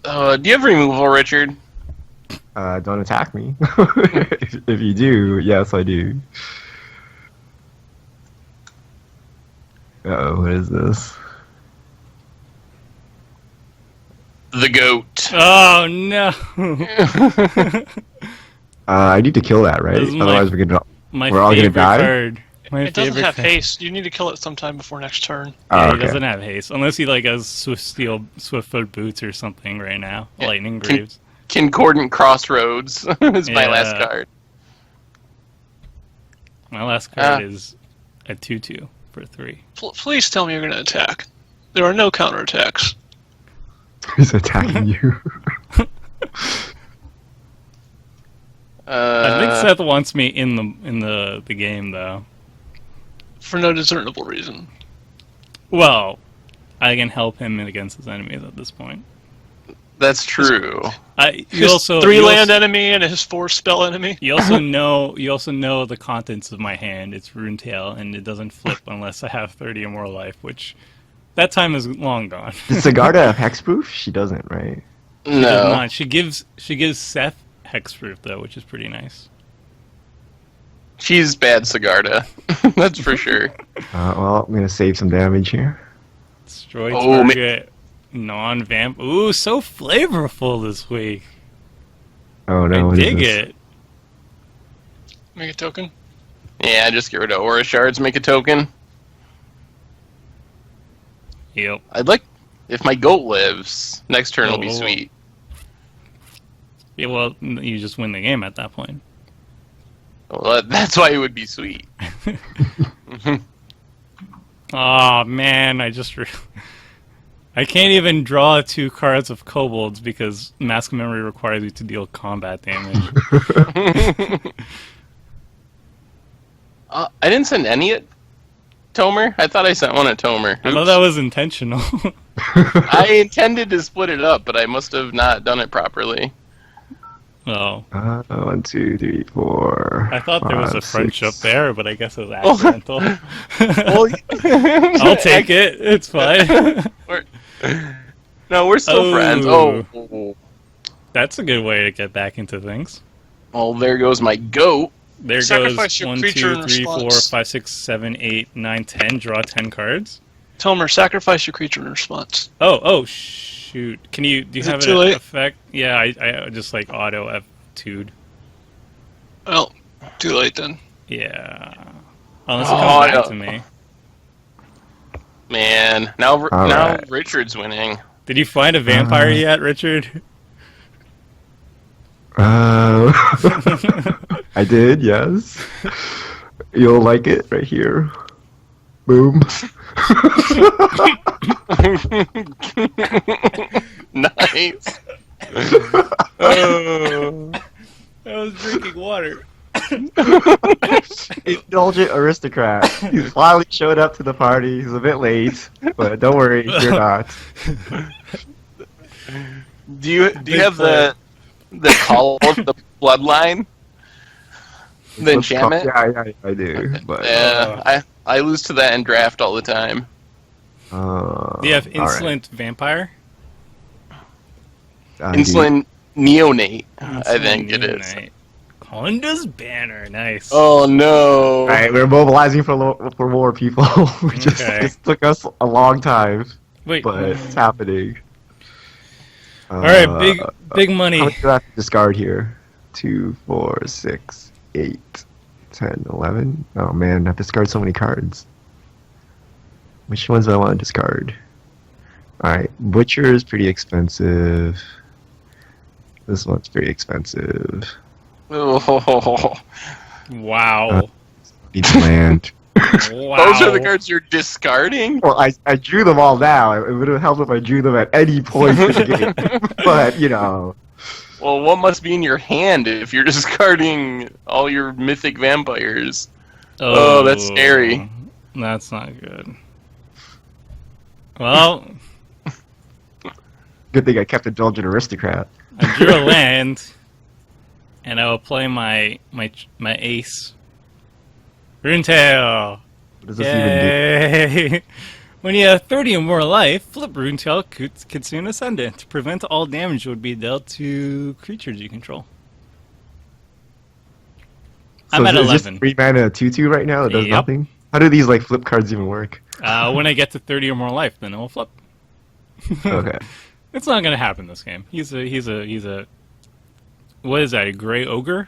you have removal, Richard? Don't attack me. If you do, yes, I do. Uh-oh, what is this? The goat. Oh no! I need to kill that, right? This is Otherwise, we're gonna. My We're all gonna favorite die? card. My It doesn't favorite have card. haste. You need to kill it sometime before next turn. Yeah, Oh, he okay. doesn't have haste unless he like has Swift-foot boots or something right now. Yeah. Lightning Greaves. Concordant Crossroads is my last Yeah. card. My last card is a 2/2 for 3. Please tell me you're going to attack. There are no counterattacks. He's attacking you. I think Seth wants me in the game though. For no discernible reason. Well, I can help him against his enemies at this point. That's true. You His also 3-land enemy and his 4-spell enemy. You also know the contents of my hand. It's Runetail, and it doesn't flip unless I have 30 or more life, which that time is long gone. Does Sigarda have hexproof? She doesn't, right? She does No. not. She gives Seth hexproof though, which is pretty nice. She's bad Sigarda. That's for sure. Well, I'm gonna save some damage here. Destroy Oh, target non-vamp. Ooh, so flavorful this week. Oh no! I what is dig this? it. Make a token. Yeah, just get rid of aura shards, make a token. Yep. I'd like if my goat lives. Next turn will be Oh. sweet. Yeah, well, you just win the game at that point. Well, that's why it would be sweet. Oh man, I can't even draw 2 cards of kobolds because Mask of Memory requires you to deal combat damage. I didn't send any at Tomer. I thought I sent one at Tomer. I thought that was intentional. I intended to split it up, but I must have not done it properly. Oh, 1, 2, 3, 4. I thought there was a 5, French 6. up there, but I guess it was accidental. Well, I'll take it. It's fine. No, we're still friends. Oh. Oh. That's a good way to get back into things. Well, there goes my goat. There Sacrifice goes your 1, creature 2, in 3, 4, response. 5, 6, 7, 8, 9, 10. Draw 10 cards. Tomer, sacrifice your creature in response. Oh, shoot. Do you Is have it too an late? effect? Yeah, I just like auto F2'd. Well, too late then. Yeah. Unless it Oh, comes back yeah. to me. Man, now right. Richard's winning. Did you find a vampire yet, Richard? I did, yes. You'll like it right here. Boom. Nice. I was drinking water. Indulgent aristocrat. He finally showed up to the party. He's a bit late, but don't worry, you're not. Do you have the call of the bloodline? The enchantment? Yeah, I do. But Yeah, I lose to that in draft all the time. Do you have all right. insolent vampire? I do. Insulin neonate, I think it is. Neonate. Honda's banner, nice. Oh no! All right, we're mobilizing for more people. Okay. It took us a long time, Wait. but it's happening. All right, big money. How much do I have to discard here? 2, 4, 6, 8, 10, 11. Oh man, I have to discard so many cards. Which ones do I want to discard? Alright, Butcher is pretty expensive. This one's pretty expensive. Oh, Wow. Needs land. Wow. those are the cards you're discarding? Well, I drew them all now. It would have helped if I drew them at any point in the game. But, you know. Well, what must be in your hand if you're discarding all your mythic vampires? Oh, that's scary. That's not good. Well, Good thing I kept Indulgent Aristocrat. I drew a land, and I will play my ace. Runetail! What does this even do? Yay! When you have 30 or more life, flip Runetail Kitsune Ascendant. To prevent all damage would be dealt to creatures you control. I'm at is 11. this 3 mana 2/2 right now? It does Yep. nothing? How do these like flip cards even work? When I get to 30 or more life, then it will flip. Okay. It's not gonna happen this game. He's a what is that? A gray ogre?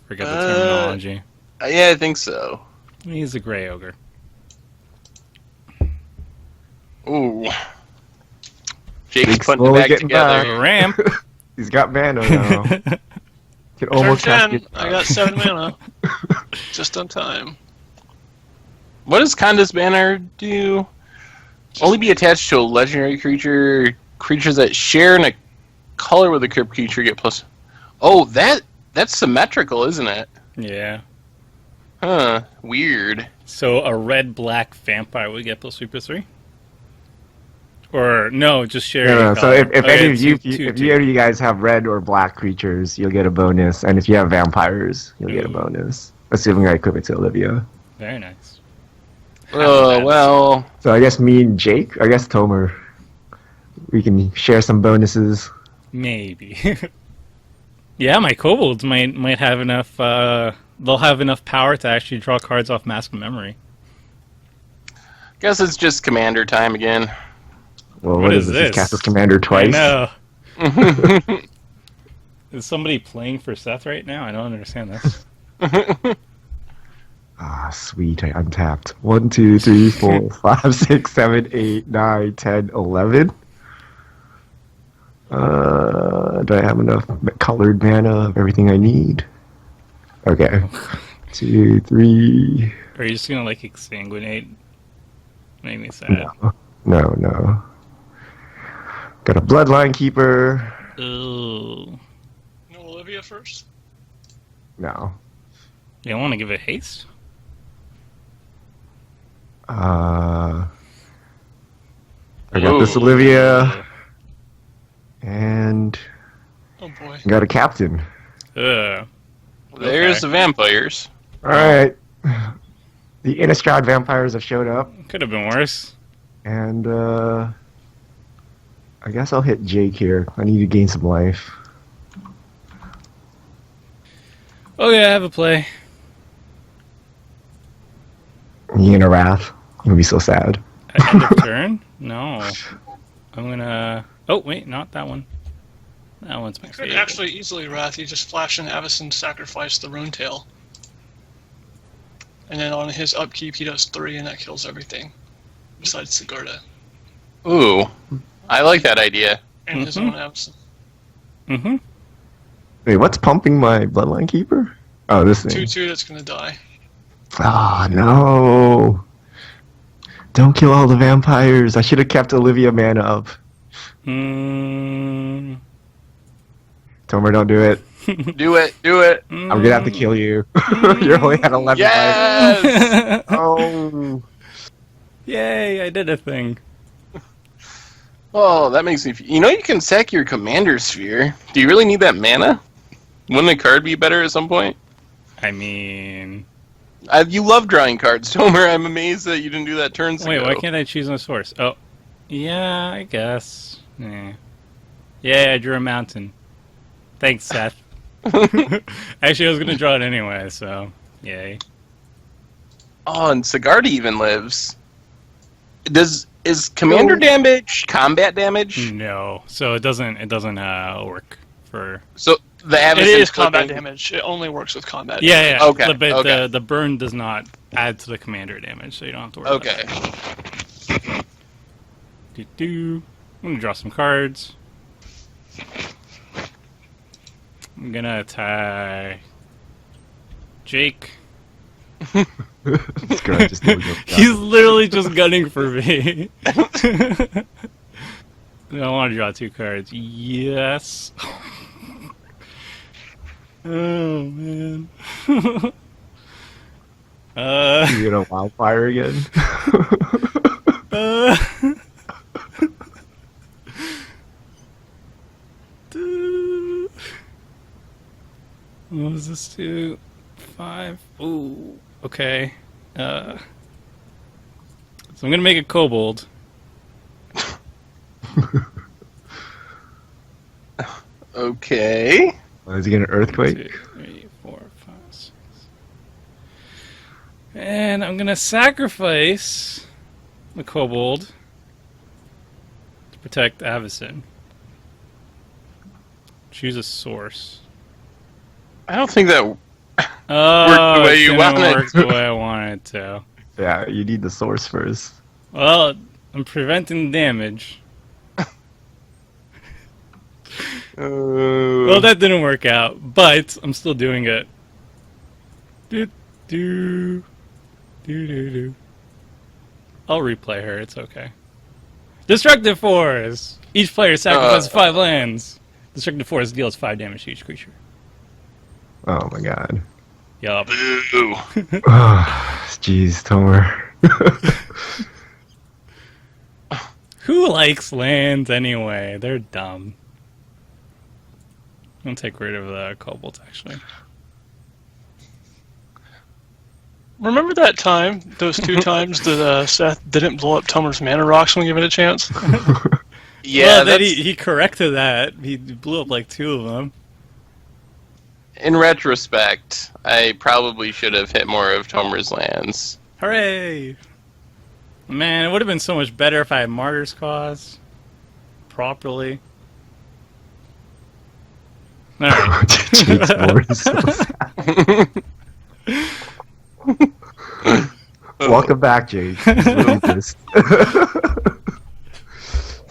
Forget the terminology. Yeah, I think so. He's a gray ogre. Ooh. Jake's Jake's putting it slowly back getting together. back. Ramp. He's got mana now. Can almost Turn cast 10. I got 7 mana. Just on time. What does Conda's banner do? Only be attached to a legendary creature Creatures that share in a color with a crypt creature get plus. Oh, that's symmetrical, isn't it? Yeah. Huh. Weird. So a red-black vampire would get +3/+3? Or no, just share. No, any so color. if Okay, any of you, two, if two, any two. of you guys have red or black creatures, you'll get a bonus, and if you have vampires, you'll get a Ooh. bonus. Assuming I equip it to Olivia. Very nice. Oh, well. So I guess me and Jake, I guess Tomer, we can share some bonuses. Maybe. Yeah, my kobolds might have enough. They'll have enough power to actually draw cards off Mask of Memory. Guess it's just commander time again. Well, What is He's this? cast as commander twice. I know. Is somebody playing for Seth right now? I don't understand this. Ah, sweet. I untapped. 1, 2, 3, 4, 5, 6, 7, 8, 9, 10, 11. Do I have enough colored mana of everything I need? Okay. 2, 3. Are you just gonna like exsanguinate? Make me sad. No. Got a bloodline keeper. Ooh. No Olivia first. No. You don't want to give it haste? I got this Olivia. And Oh boy. got a captain. Ugh. There's Okay. the vampires. Alright. The Innistrad vampires have showed up. Could have been worse. And, I guess I'll hit Jake here. I need to gain some life. Oh yeah, I have a play. You gonna wrath? I'm gonna be so sad. At end of turn? No. I'm gonna... Oh, wait, not that one. That one's my You could favorite. actually easily Wrath. You just flash in Avacyn, sacrifice the Rune Tail. And then on his upkeep, he does 3, and that kills everything. Besides Sigarda. Ooh. I like that idea. And his own Avacyn. Mm-hmm. Wait, what's pumping my bloodline keeper? Oh, this thing. 2/2 that's gonna die. Ah, no. Don't kill all the vampires. I should have kept Olivia mana up. Mm. Tomer, don't do it. Do it. Do it. I'm gonna have to kill you. You're only at 11 life. Yes! Oh. Yay, I did a thing. Oh, that makes me... You know you can sack your commander sphere. Do you really need that mana? Wouldn't a card be better at some point? I mean... You love drawing cards, Tomer. I'm amazed that you didn't do that turns Wait, ago. why can't I choose my source? Oh. Yeah, I guess. Yeah, I drew a mountain. Thanks, Seth. Actually, I was going to draw it anyway, so... Yay. Oh, and Sigarda even lives. Is commander damage combat damage? No, so it doesn't work for... So the It Avacyn is combat flipping- damage. It only works with combat. Yeah. Okay, But okay. the burn does not add to the commander damage, so you don't have to worry about Okay. that. I'm going to draw some cards. I'm going to attack Jake. This guy just never goes He's down. literally just gunning for me. I want to draw 2 cards. Yes. Oh, man. You gonna wildfire again? uh, what was this? 2, 5. Ooh. Okay. So I'm gonna make a kobold. Okay. Is he gonna earthquake? 2, 3, 4, 5, 6. And I'm gonna sacrifice the kobold to protect Avacyn. Choose a source. I don't think that... Oh, the way it you didn't wanted. work the way I wanted it to. Yeah, you need the source first. Well, I'm preventing damage. Well, that didn't work out, but I'm still doing it. Do. I'll replay her. It's okay. Destructive Force! Each player sacrifices 5 lands. Destructive Force deals 5 damage to each creature. Oh my god. Yup. Boo. Jeez, Tomer. Who likes lands anyway? They're dumb. I'm gonna take rid of the kobolds, actually. Remember that time, those 2 times that Seth didn't blow up Tomer's mana rocks when given a chance? Yeah, well, then that's, he corrected that. He blew up like 2 of them. in retrospect, I probably should have hit more of Tomer's lands. Hooray! Man, it would have been so much better if I had Martyr's Cause properly. Alright. Jeez, Lord, it's so sad. Welcome back, Jake. He's really pissed.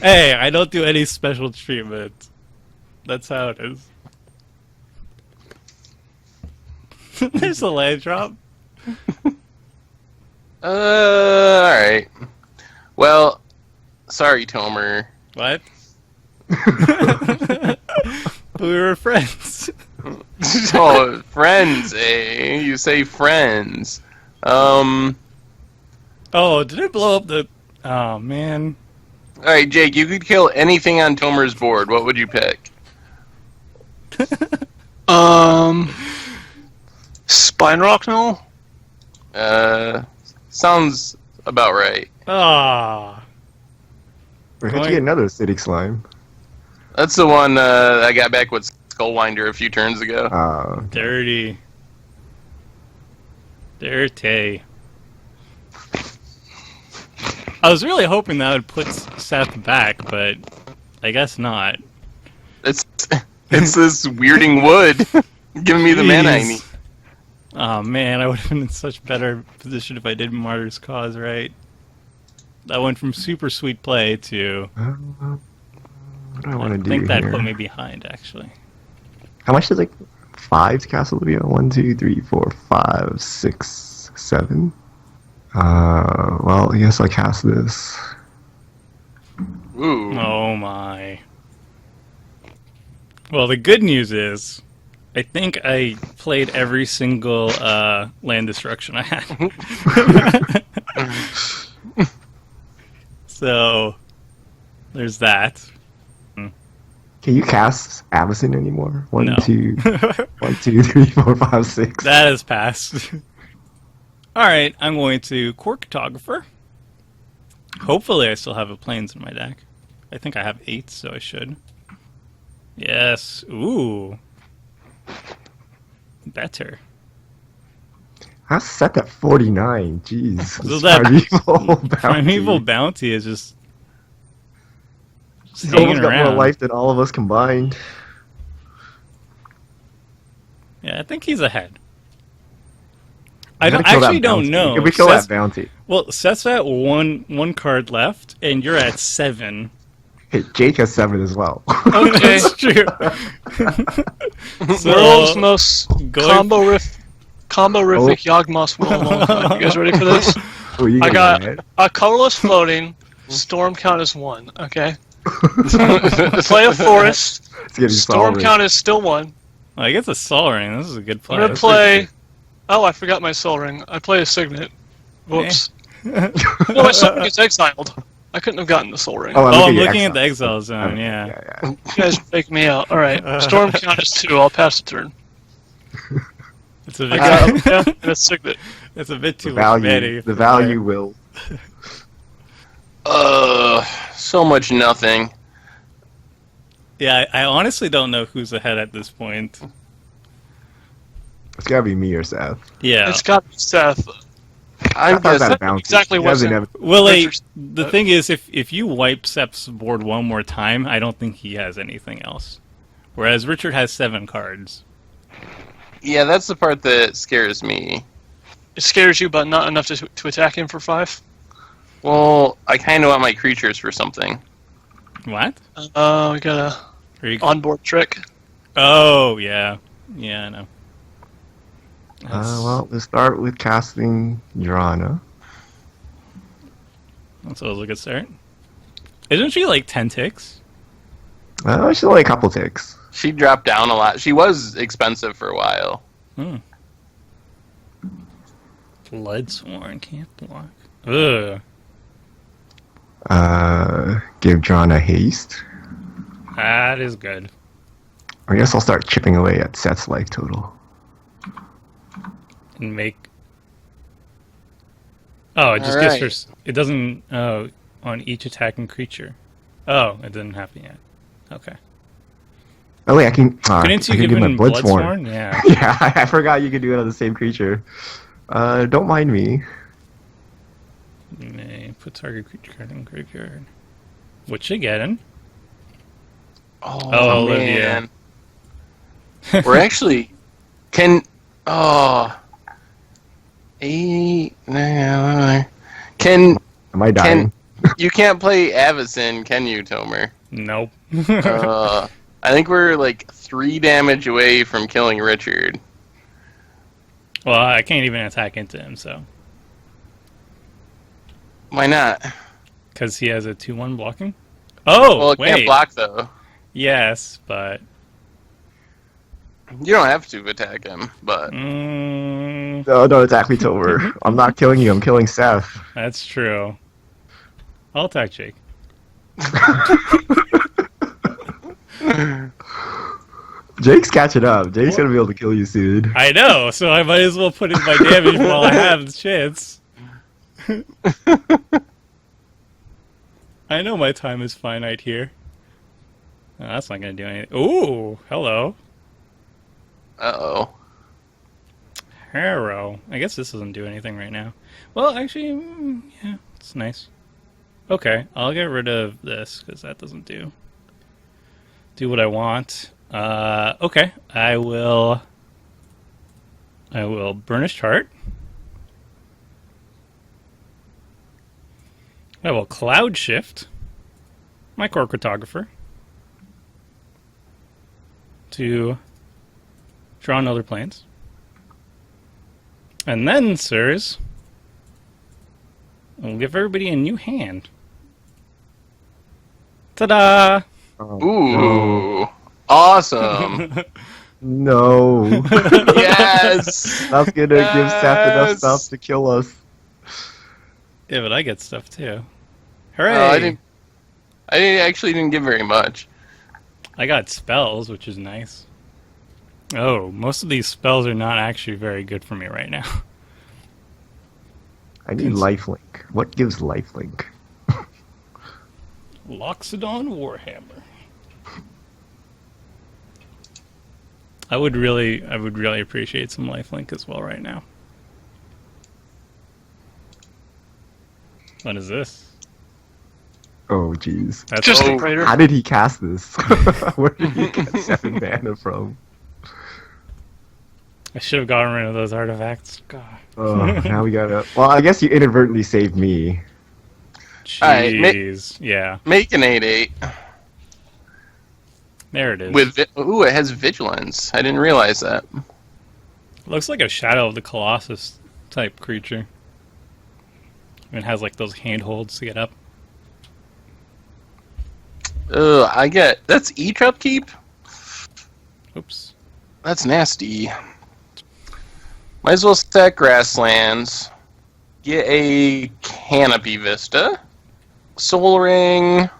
Hey, I don't do any special treatment. That's how it is. There's a land drop. Alright. Well, sorry, Tomer. What? But we were friends. Oh, friends, eh? You say friends. Oh, did it blow up the... Oh, man. Alright, Jake, you could kill anything on Tomer's board. What would you pick? Spine Rock Null? Sounds about right. Ah. We're going to get another acidic slime. That's the one I got back with Skullwinder a few turns ago. Dirty. Dirty. I was really hoping that would put Seth back, but I guess not. It's this weirding wood giving me the mana I Jeez. need. Oh man, I would have been in such better position if I did Martyr's Cause right. That went from super sweet play to... What do I want to do I think that here? put me behind, actually. How much is 5 to cast Olivia? 1, 2, 3, 4, 5, 6, 7. Well, I guess I'll cast this. Ooh. Oh my. Well, the good news is, I think I played every single land destruction I had. So, there's that. Can you cast Avacyn anymore? 1, No. 2, 1, 2, 3, 4, 5, 6. That has passed. Alright, I'm going to Corktographer. Hopefully I still have a Plains in my deck. I think I have 8, so I should. Yes. Ooh. Better. I set at 49. Jeez. So This that Primeval Bounty. Primeval Bounty is just He's hanging almost got more around. life than all of us combined. Yeah, I think he's ahead. I Gotta don't, kill that actually don't bounty. know. Can we kill Seth's- that bounty? Well, Seth's at one card left, and you're at 7. Hey, Jake has 7 as well. Okay. That's true. So, World's most going- combo-rific Yawgmoth will of all time. You guys ready for this? Well, you I got got a colorless floating, storm count is 1, okay? Play a forest, It's getting storm solid. count is still 1. I guess a Sol Ring. This is a good play. I'm gonna That's play... Oh, I forgot my Soul Ring. I play a Signet. Whoops. No, my Soul Ring is exiled. I couldn't have gotten the Soul Ring. Oh, I'm your looking at exile. the exile zone, yeah. Yeah. You guys fake me out. Alright, storm count is 2. I'll pass the turn. It's a I bit, got Olivia and a Signet. it's a bit The too much Betty value, for the value will. So much nothing. Yeah, I honestly don't know who's ahead at this point. It's gotta be me or Seth. Yeah. It's got to be Seth. I'm I thought guessing. that bounty. exactly He what doesn't Seth- have- Well, Richard's- the thing is, if you wipe Seth's board one more time, I don't think he has anything else. Whereas Richard has 7 cards. Yeah, that's the part that scares me. It scares you, but not enough to attack him for 5. Well, I kind of want my creatures for something. What? We got a Are you... onboard trick. Oh, yeah. Yeah, I know. Well, let's start with casting Drana. That's always a good start. Isn't she like 10 ticks? She's only a couple ticks. She dropped down a lot. She was expensive for a while. Hmm. Bloodsworn can't block. Ugh. Give John a haste. That is good. I guess I'll start chipping away at Seth's life total. And make. Oh, it just Alright. gives her. It doesn't. Oh, on each attacking creature. Oh, it didn't happen yet. Okay. Oh wait, I can. Couldn't you I can give do my him Bloodsworn. Bloodsworn? Yeah. Yeah, I forgot you could do it on the same creature. Don't mind me. May put target creature card in graveyard. What's she getting? Oh, Olivia. man. We're actually... Can... Oh... 8... 9... Can... Am I dying? You can't play Avacyn, can you, Tomer? Nope. I think we're like 3 damage away from killing Richard. Well, I can't even attack into him, so. Why not? Because he has a 2-1 blocking? Oh, Well, it wait. can't block, though. Yes, but. You don't have to attack him, but... Mm, No, don't attack me, Tomer. I'm not killing you. I'm killing Seth. that's true. I'll attack Jake. Jake's catching up. Jake's gonna be able to kill you soon. I know, so I might as well put in my damage while I have the chance. I know my time is finite here. Oh, that's not going to do anything. Ooh, hello. Uh-oh. Heron. I guess this doesn't do anything right now. Well, actually, yeah, it's nice. Okay, I'll get rid of this, because that doesn't do what I want. Okay, I will Burnish Heart. I will Cloud Shift my Core Cartographer to draw another planes. And then, sirs, we'll give everybody a new hand. Ta-da! Ooh. Awesome. No. Yes. That's gonna give Seth enough Yes. stuff to kill us. Yeah, but I get stuff too. Hooray! I actually didn't get very much. I got spells, which is nice. Oh, most of these spells are not actually very good for me right now. I need lifelink. What gives lifelink? Loxodon Warhammer. I would really appreciate some lifelink as well right now. What is this? Oh, jeez. That's Just Oh. think, Raider. How did he cast this? Where did he get 7 mana from? I should have gotten rid of those artifacts. God. Oh, now we gotta. Well, I guess you inadvertently saved me. Alright, Jeez. Yeah. Make an 8/8. There it is. Ooh, it has vigilance. I didn't realize that. Looks like a Shadow of the Colossus type creature. And it has like those handholds to get up. That's each upkeep? Oops. That's nasty. Might as well stack grasslands. Get a canopy vista. Soul ring.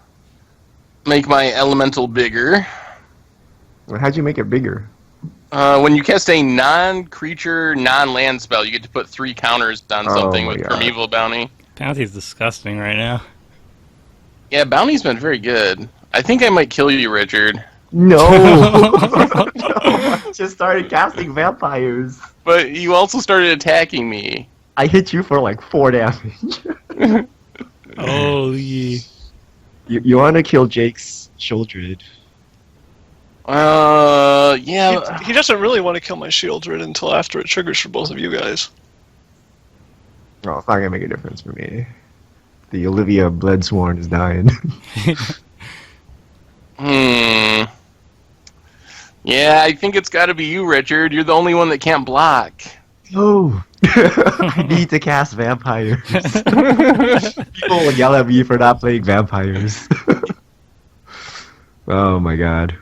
Make my elemental bigger. Well, how'd you make it bigger? When you cast a non-creature, non-land spell, you get to put 3 counters on Oh something my with God. Primeval Bounty. Bounty's disgusting right now. Yeah, Bounty's been very good. I think I might kill you, Richard. No! No, I just started casting vampires. But you also started attacking me. I hit you for like 4 damage. Holy. You want to kill Jake's Shieldred. Yeah. He doesn't really want to kill my Shieldred until after it triggers for both of you guys. Oh, it's not gonna make a difference for me. The Olivia Bloodsworn is dying. Yeah, I think it's got to be you, Richard. You're the only one that can't block. No! I need to cast vampires. People will yell at me for not playing vampires. Oh my god.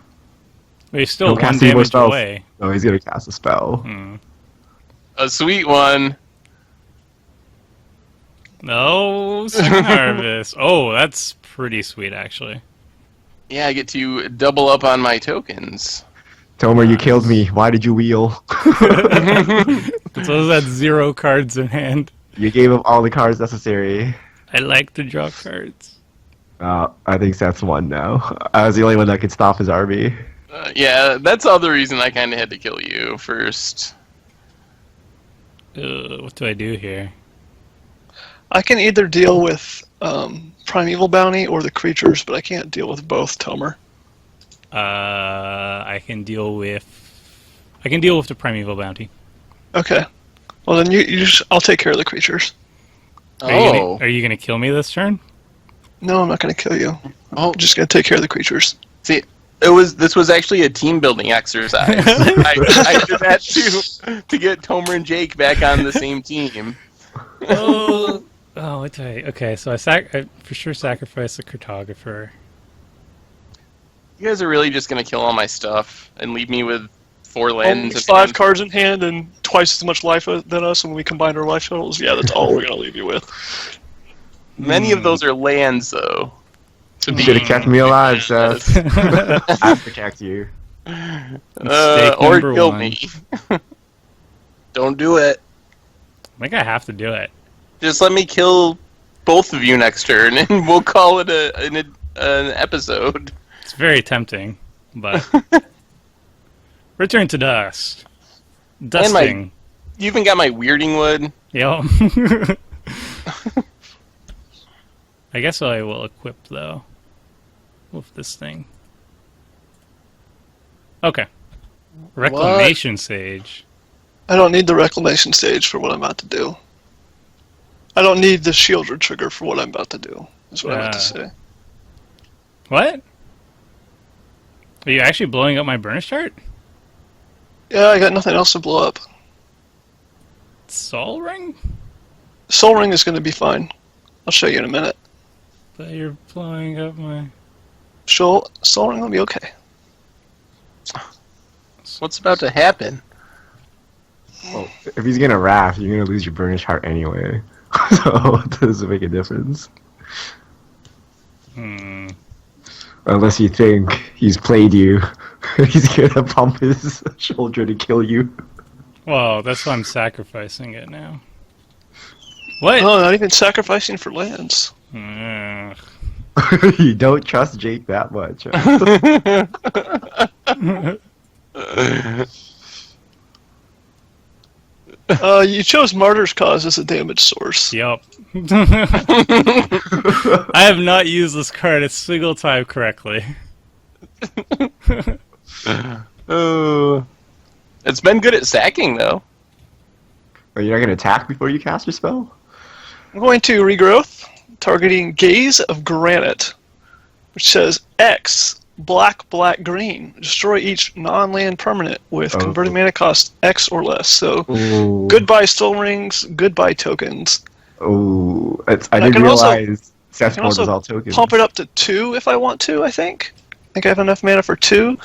But he's still Don't one cast any more damage spells. away. Oh, he's gonna cast a spell. Hmm. A sweet one. No, second harvest. Oh, that's pretty sweet, actually. Yeah, I get to double up on my tokens. Tomer, you killed me. Why did you wheel? So that's 0 cards in hand. You gave him all the cards necessary. I like to draw cards. I think Seth's won now. I was the only one that could stop his army. Yeah, that's the other reason I kind of had to kill you first. What do I do here? I can either deal with Primeval Bounty or the creatures, but I can't deal with both, Tomer. I can deal with the Primeval Bounty. Okay. Well, then I'll take care of the creatures. Are you gonna kill me this turn? No, I'm not going to kill you. Oh, I'm just going to take care of the creatures. see, this was actually a team building exercise. I did that to get Tomer and Jake back on the same team. Oh, what do I? Okay, so I for sure sacrifice the cartographer. You guys are really just gonna kill all my stuff and leave me with 4 lands. Only 5 cards in hand and twice as much life than us when we combine our life totals. Yeah, that's all we're going to leave you with. Many of those are lands, though. You should have kept me alive, Seth. I protect you. Or kill me. Don't do it. I think I have to do it. Just let me kill both of you next turn, and we'll call it an episode. It's very tempting, but return to dust. Dusting. You even got my weirding wood. Yep. I guess I will equip though with this thing. Okay. Reclamation Sage. I don't need the Reclamation Stage for what I'm about to do. I don't need the Shield Trigger for what I'm about to do, is what I meant to say. What? Are you actually blowing up my burnish chart? Yeah, I got nothing else to blow up. Soul Ring? Soul Ring is going to be fine. I'll show you in a minute. But you're blowing up my... Soul Ring will be okay. What's about to happen? Well, if he's gonna wrath, you're gonna lose your burnish heart anyway. So it doesn't make a difference. Unless you think he's played you. He's gonna pump his shoulder to kill you. Well, that's why I'm sacrificing it now. What? No, not even sacrificing for lands. Ugh. You don't trust Jake that much. You chose Martyr's Cause as a damage source. Yep. I have not used this card a single time correctly. It's been good at sacking, though. Are you not gonna attack before you cast your spell? I'm going to Regrowth, targeting Gaze of Granite, which says X, black, black, green. Destroy each non-land permanent with converted mana cost X or less. So, goodbye Soul Rings, goodbye tokens. Oh, I didn't realize Seth board was all tokens. Pump it up to 2 if I want to, I think. I think I have enough mana for 2.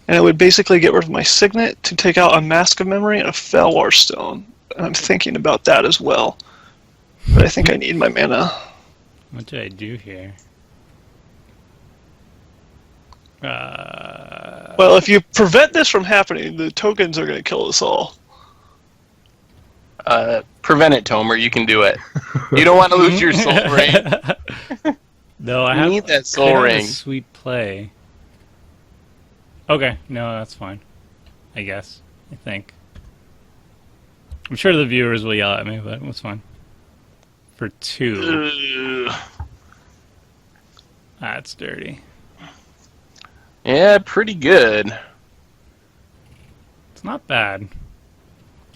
And it would basically get rid of my Signet to take out a Mask of Memory and a Felwar Stone. And I'm thinking about that as well. But I think I need my mana. What did I do here? Well, if you prevent this from happening, the tokens are going to kill us all. Prevent it, Tomer. You can do it. You don't want to lose your soul ring. No, I need that soul ring. A sweet play. Okay, no, that's fine. I guess. I think. I'm sure the viewers will yell at me, but it's fine. For 2. That's dirty. Yeah, pretty good. It's not bad.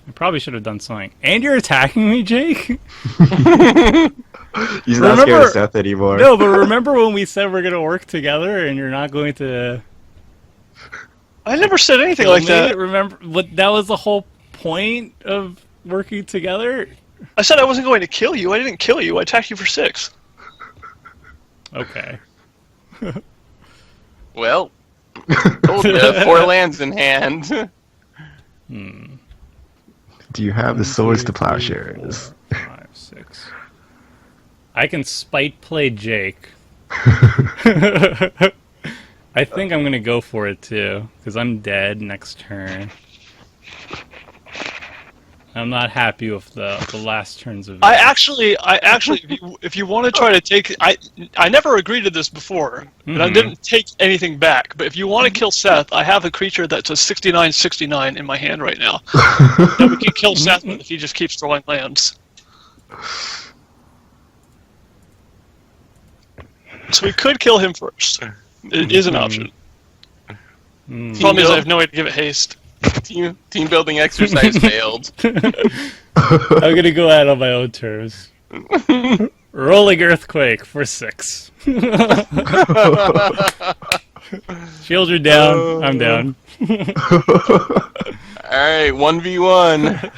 I probably should have done something. And you're attacking me, Jake? He's not scared of Seth anymore. No, but remember when we said we're going to work together and you're not going to... I never said anything like that. Remember, that was the whole point of working together? I said I wasn't going to kill you. I didn't kill you. I attacked you for 6. Okay. Well, told you, 4 lands in hand. Do you have the swords to plowshares? 4, 5, 6. I can spite play Jake. I think I'm gonna go for it too, because I'm dead next turn. I'm not happy with the last turns of. I actually, if you want to try to take, I never agreed to this before, and I didn't take anything back. But if you want to kill Seth, I have a creature that's a 69/69 in my hand right now. And we can kill Seth if he just keeps throwing lands. So we could kill him first. It is an option. Problem is, I have no way to give it haste. Team building exercise failed. I'm gonna go out on my own terms. Rolling Earthquake for 6. Shields are down. I'm down. Alright, 1v1.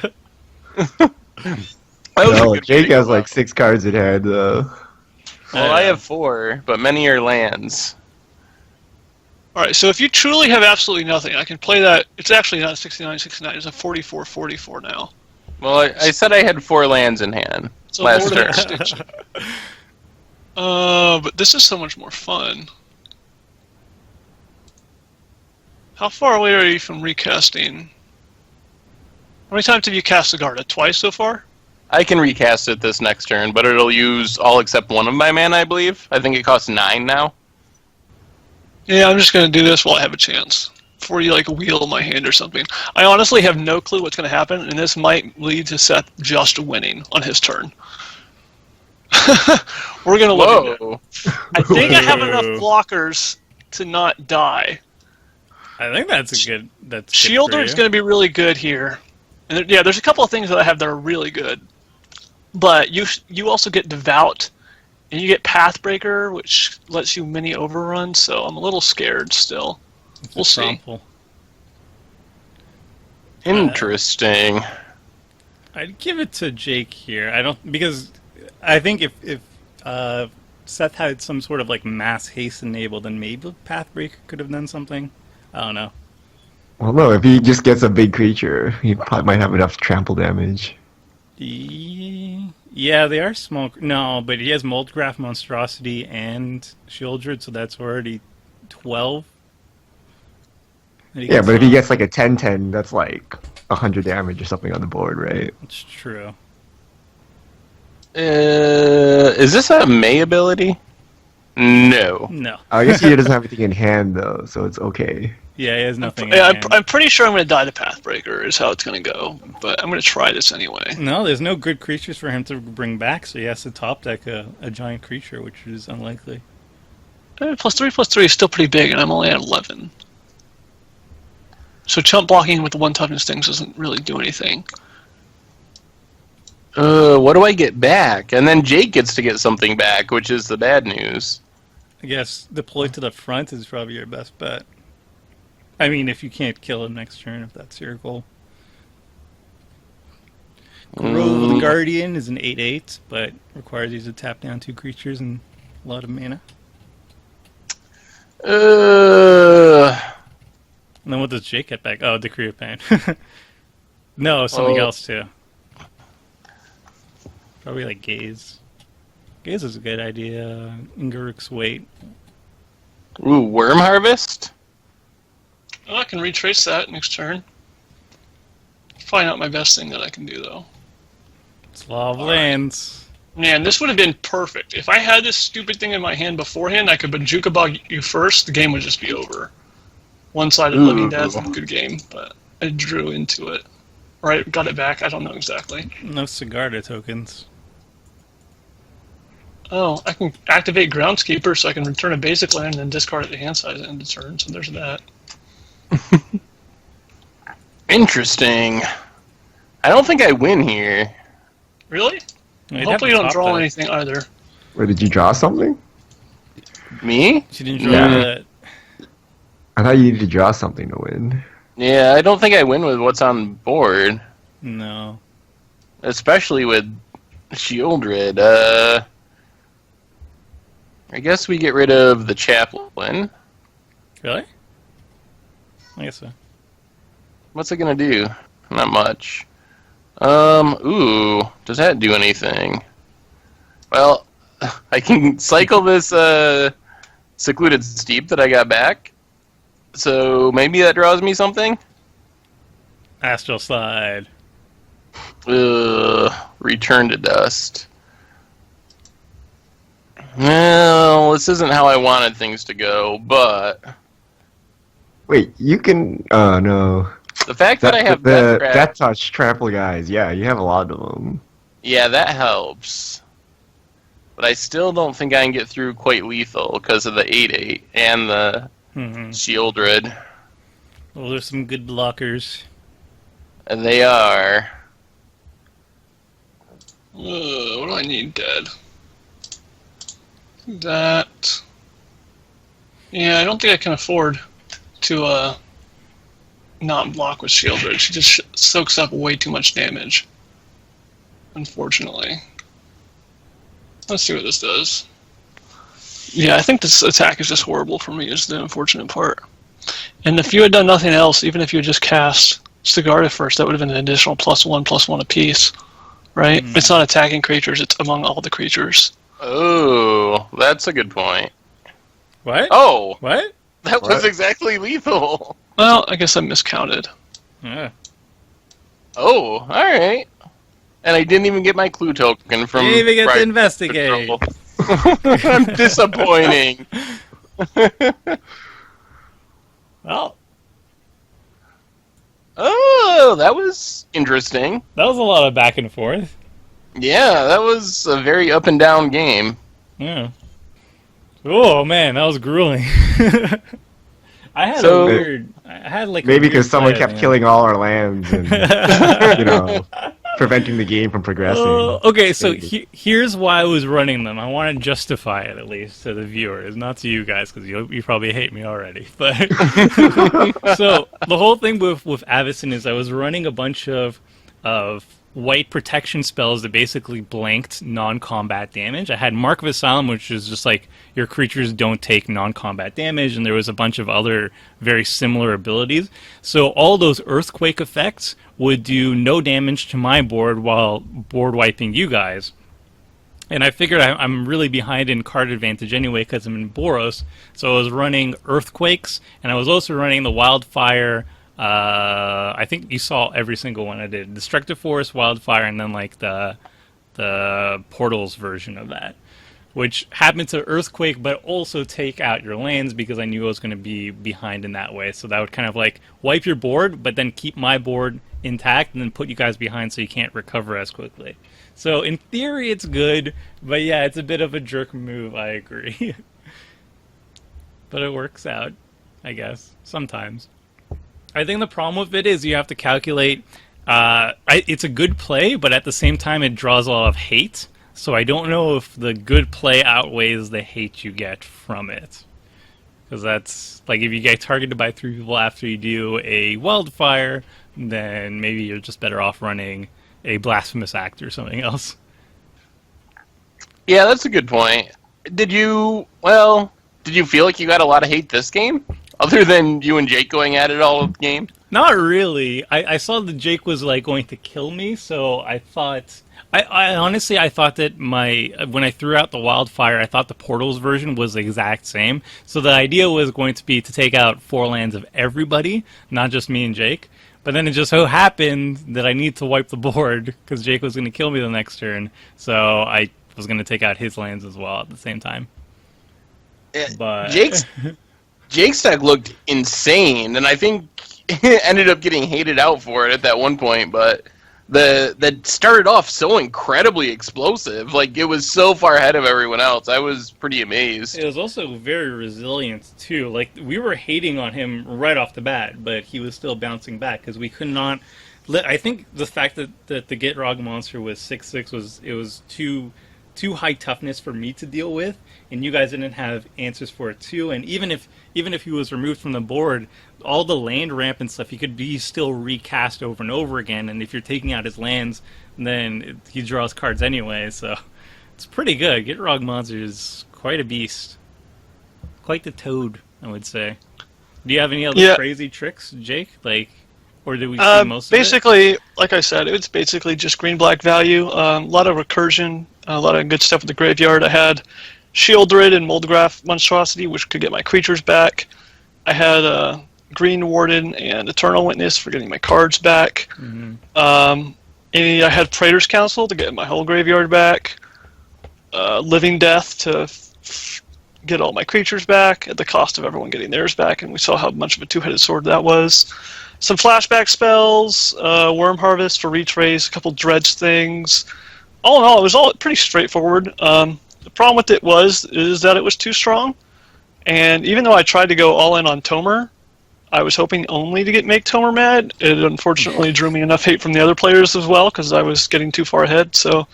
No, Jake has like 6 cards in hand, though. Well, I have 4, but many are lands. Alright, so if you truly have absolutely nothing, I can play that. It's actually not a 69/69, it's a 44/44 now. Well, I said I had 4 lands in hand So last Lord of turn. Extinction. But this is so much more fun. How far away are you from recasting? How many times have you cast Sigarda? Twice so far? I can recast it this next turn, but it'll use all except one of my mana, I believe. I think it costs 9 now. Yeah, I'm just going to do this while I have a chance. Before you, like, wheel my hand or something. I honestly have no clue what's going to happen, and this might lead to Seth just winning on his turn. We're going to look at it. I think I have enough blockers to not die. I think that's a good. That's Shielder is going to be really good here. And yeah, there's a couple of things that I have that are really good. But you also get Devout, and you get Pathbreaker, which lets you mini overrun, so I'm a little scared still. We'll see. Trample. Interesting. I'd give it to Jake here. I don't because I think if Seth had some sort of like mass haste enabled, then maybe Pathbreaker could have done something. I don't know. Well, no, if he just gets a big creature, he probably might have enough trample damage. Yeah, they are small. No, but he has Moldgraph, Monstrosity, and Shieldred, so that's already 12. Yeah, but if he gets like a 10/10, that's like 100 damage or something on the board, right? It's true. Is this a May ability? No. No. I guess he doesn't have anything in hand, though, so it's okay. Yeah, he has nothing. Yeah, in hand. I'm pretty sure I'm going to die to Pathbreaker is how it's going to go, but I'm going to try this anyway. No, there's no good creatures for him to bring back, so he has to top deck a giant creature, which is unlikely. +3/+3 is still pretty big, and I'm only at 11. So chump blocking with the one-toughness things doesn't really do anything. What do I get back? And then Jake gets to get something back, which is the bad news. I guess deploy to the front is probably your best bet. I mean, if you can't kill him next turn, if that's your goal. Grove of the Guardian is an 8/8, but requires you to tap down 2 creatures and a lot of mana. And then what does Jake get back? Oh, Decree of Pain. No, something else too. Probably like Gaze. Gaze is a good idea. Inguruk's Weight. Ooh, Worm Harvest? Oh, I can retrace that next turn. Probably not my best thing that I can do, though. It's Law of Lands. Man, this would have been perfect. If I had this stupid thing in my hand beforehand, I could Bajuka Bog you first, the game would just be over. One-sided Living Death, good game, but I drew into it. Or I got it back, I don't know exactly. No Sigarda tokens. Oh, I can activate Groundskeeper so I can return a basic land and then discard it to hand size at the end of turn, so there's that. Interesting. I don't think I win here. Really? You'd have Hopefully to you don't top draw that. anything either. Wait, did you draw something? Me? She didn't draw Yeah. that. I thought you needed to draw something to win. Yeah, I don't think I win with what's on board. No. especially with Shieldred. I guess we get rid of the Chaplain. Really? I guess so. What's it gonna do? Not much. Ooh, does that do anything? Well, I can cycle this, Secluded Steep that I got back. So maybe that draws me something? Astral Slide. Return to dust. Well, this isn't how I wanted things to go, but Wait, you can. Oh no. the fact that I have the Death Death Touch trample guys. Yeah, you have a lot of them. yeah, that helps. But I still don't think I can get through quite lethal because of the 8/8 and the Shieldred. Well, there's some good blockers. And they are. What do I need dead? That. Yeah, I don't think I can afford to not block with Shieldred. She just soaks up way too much damage. Unfortunately. Let's see what this does. Yeah, I think this attack is just horrible for me, is the unfortunate part. And if you had done nothing else, even if you had just cast Sigarda first, that would have been an additional +1/+1 apiece. Right? It's not attacking creatures, it's among all the creatures. Oh, that's a good point. What? Oh, What? that was exactly lethal. Well, I guess I miscounted. Yeah. Oh, alright. And I didn't even get my clue token from... You didn't even get to Boros investigate. Control. I'm disappointing. Well, Oh, that was interesting. that was a lot of back and forth. Yeah, that was a very up and down game. Yeah. Oh man, that was grueling. I had So- a weird. I had like a Maybe weird because someone play, kept man. killing all our lands and preventing the game from progressing. Okay, so Maybe. here's why I was running them. I want to justify it at least to the viewers, not to you guys, because you probably hate me already. But so the whole thing with Avacyn is I was running a bunch of white protection spells that basically blanked non-combat damage. I had Mark of Asylum, which is just like your creatures don't take non-combat damage, and there was a bunch of other very similar abilities. So all those earthquake effects would do no damage to my board while board wiping you guys. And I figured I'm really behind in card advantage anyway because I'm in Boros. So I was running earthquakes, and I was also running the wildfire. I think you saw every single one I did. Destructive Force, Wildfire, and then like the Portals version of that. Which happened to Earthquake, but also take out your lands because I knew I was going to be behind in that way. So that would kind of like wipe your board, but then keep my board intact and then put you guys behind so you can't recover as quickly. So in theory it's good, but yeah, it's a bit of a jerk move, I agree. But it works out, I guess, sometimes. I think the problem with it is you have to calculate. It's a good play, but at the same time, it draws a lot of hate. So I don't know if the good play outweighs the hate you get from it. Because that's like if you get targeted by 3 people after you do a wildfire, then maybe you're just better off running a blasphemous act or something else. Yeah, that's a good point. Did you feel like you got a lot of hate this game? Other than you and Jake going at it all game? Not really. I saw that Jake was like going to kill me, so I thought. I honestly I thought that when I threw out the wildfire, I thought the Portals version was the exact same. So the idea was going to be to take out 4 lands of everybody, not just me and Jake. But then it just so happened that I need to wipe the board because Jake was going to kill me the next turn. So I was going to take out his lands as well at the same time. But Jake's deck looked insane, and I think ended up getting hated out for it at that one point, but that started off so incredibly explosive. Like, it was so far ahead of everyone else. I was pretty amazed. It was also very resilient, too. Like, we were hating on him right off the bat, but he was still bouncing back, because we could not... I think the fact that the Gitrog Monster was 6/6 was too too high toughness for me to deal with, and you guys didn't have answers for it too. And even if he was removed from the board, all the land ramp and stuff, he could be still recast over and over again. And if you're taking out his lands, then he draws cards anyway. So it's pretty good. Gitrog Monster is quite a beast, quite the toad, I would say. Do you have any other crazy tricks, Jake? Like, or did we see most of it? Basically, like I said, it's basically just green-black value. A lot of recursion, a lot of good stuff in the graveyard. I had Shieldred and Moldgraph Monstrosity, which could get my creatures back. I had Green Warden and Eternal Witness for getting my cards back. Mm-hmm. I had Praetor's Council to get my whole graveyard back. Living Death to get all my creatures back at the cost of everyone getting theirs back, and we saw how much of a two-headed sword that was. Some flashback spells, Worm Harvest for retrace, a couple dredge things. All in all, it was all pretty straightforward. The problem with it is that it was too strong, and even though I tried to go all in on Tomer, I was hoping only to make Tomer mad. It unfortunately drew me enough hate from the other players as well, because I was getting too far ahead, so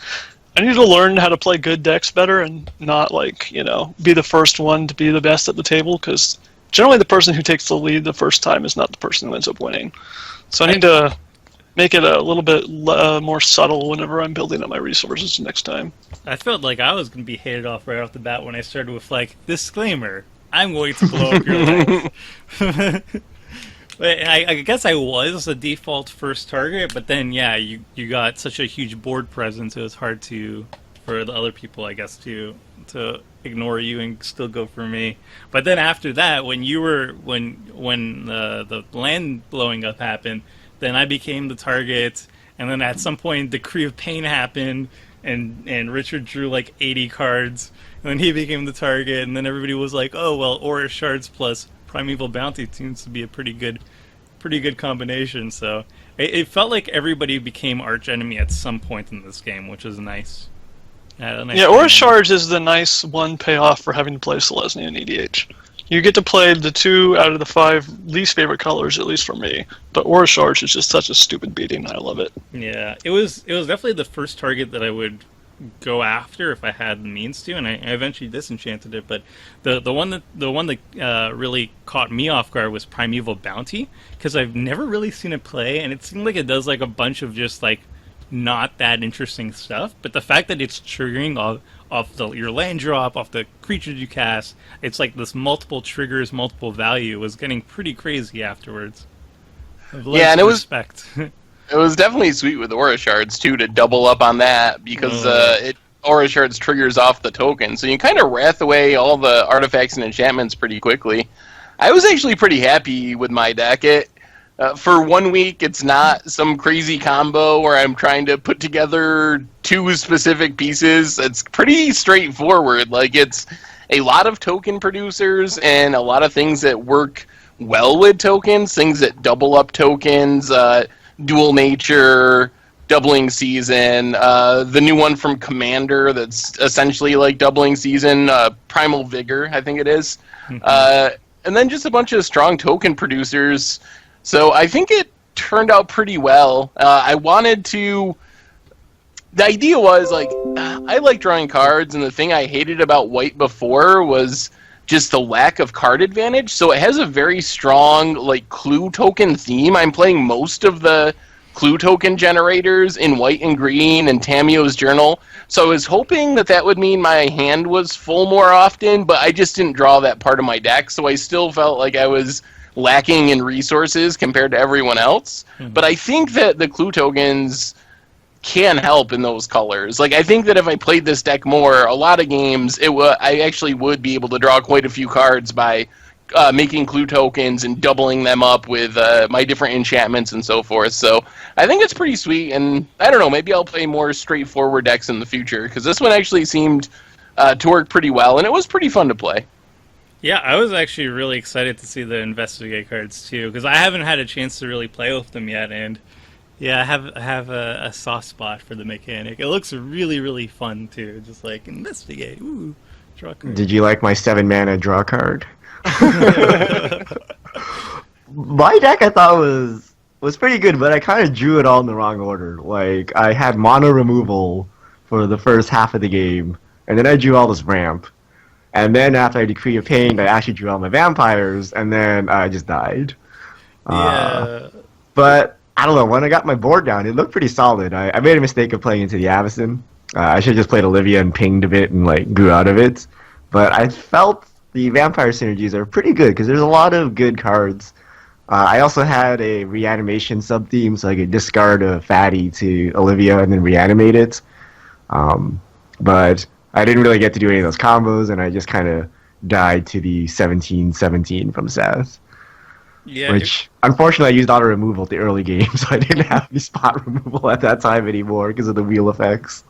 I need to learn how to play good decks better and not, be the first one to be the best at the table, because generally the person who takes the lead the first time is not the person who ends up winning. So I need to make it a little bit more subtle whenever I'm building up my resources next time. I felt like I was going to be hated off right off the bat when I started with, disclaimer, I'm going to blow up your legs. I guess I was the default first target, but then, you got such a huge board presence, it was hard for the other people, I guess, to ignore you and still go for me. But then after that, when the land blowing up happened, then I became the target, and then at some point, Decree of Pain happened, and Richard drew 80 cards, and then he became the target, and then everybody was like, oh, well, Aura Shards plus Primeval Bounty seems to be a pretty good combination. So it felt like everybody became arch enemy at some point in this game, which was nice. Aura Shards is the nice one payoff for having to play Selesnya and EDH. You get to play the 2 out of the 5 least favorite colors, at least for me. But Aura Shards is just such a stupid beating. I love it. Yeah, it was definitely the first target that I would go after if I had the means to, and I eventually disenchanted it. But the one that really caught me off guard was Primeval Bounty, because I've never really seen it play, and it seemed like it does a bunch of just not that interesting stuff. But the fact that it's triggering off your land drop, off the creatures you cast, it's this multiple triggers, multiple value was getting pretty crazy afterwards. Yeah, and it was respect. It was definitely sweet with Aura Shards, too, to double up on that, because Aura Shards triggers off the token, so you kind of wrath away all the artifacts and enchantments pretty quickly. I was actually pretty happy with my deck. For 1 week, it's not some crazy combo where I'm trying to put together 2 specific pieces. It's pretty straightforward. It's a lot of token producers and a lot of things that work well with tokens, things that double up tokens, Dual Nature, Doubling Season, the new one from Commander that's essentially Doubling Season, Primal Vigor, I think it is. And then just a bunch of strong token producers. So I think it turned out pretty well. The idea was, I like drawing cards, and the thing I hated about White before was just the lack of card advantage. So it has a very strong clue token theme. I'm playing most of the clue token generators in White and Green and Tamio's Journal. So I was hoping that would mean my hand was full more often, but I just didn't draw that part of my deck, so I still felt like I was lacking in resources compared to everyone else. Mm-hmm. But I think that the clue tokens can help in those colors. I think that if I played this deck more, a lot of games, I actually would be able to draw quite a few cards by making clue tokens and doubling them up with my different enchantments and so forth. So I think it's pretty sweet, and I don't know, maybe I'll play more straightforward decks in the future, because this one actually seemed to work pretty well, and it was pretty fun to play. Yeah, I was actually really excited to see the Investigate cards, too, because I haven't had a chance to really play with them yet, and yeah, I have a soft spot for the mechanic. It looks really, really fun, too, just investigate, ooh, draw a card. Did you like my 7-mana draw card? My deck I thought was pretty good, but I kind of drew it all in the wrong order. I had mono removal for the first half of the game, and then I drew all this ramp. And then after I Decree of Pain, I actually drew all my vampires, and then I just died. Yeah. But I don't know, when I got my board down, it looked pretty solid. I made a mistake of playing into the Avacyn. I should have just played Olivia and pinged a bit and like grew out of it. But I felt the vampire synergies are pretty good because there's a lot of good cards. I also had a reanimation sub-theme, so I could discard a fatty to Olivia and then reanimate it. But I didn't really get to do any of those combos, and I just kind of died to the 17-17 from Seth. Yeah. Which, unfortunately, I used auto removal at the early game, so I didn't have any spot removal at that time anymore because of the wheel effects.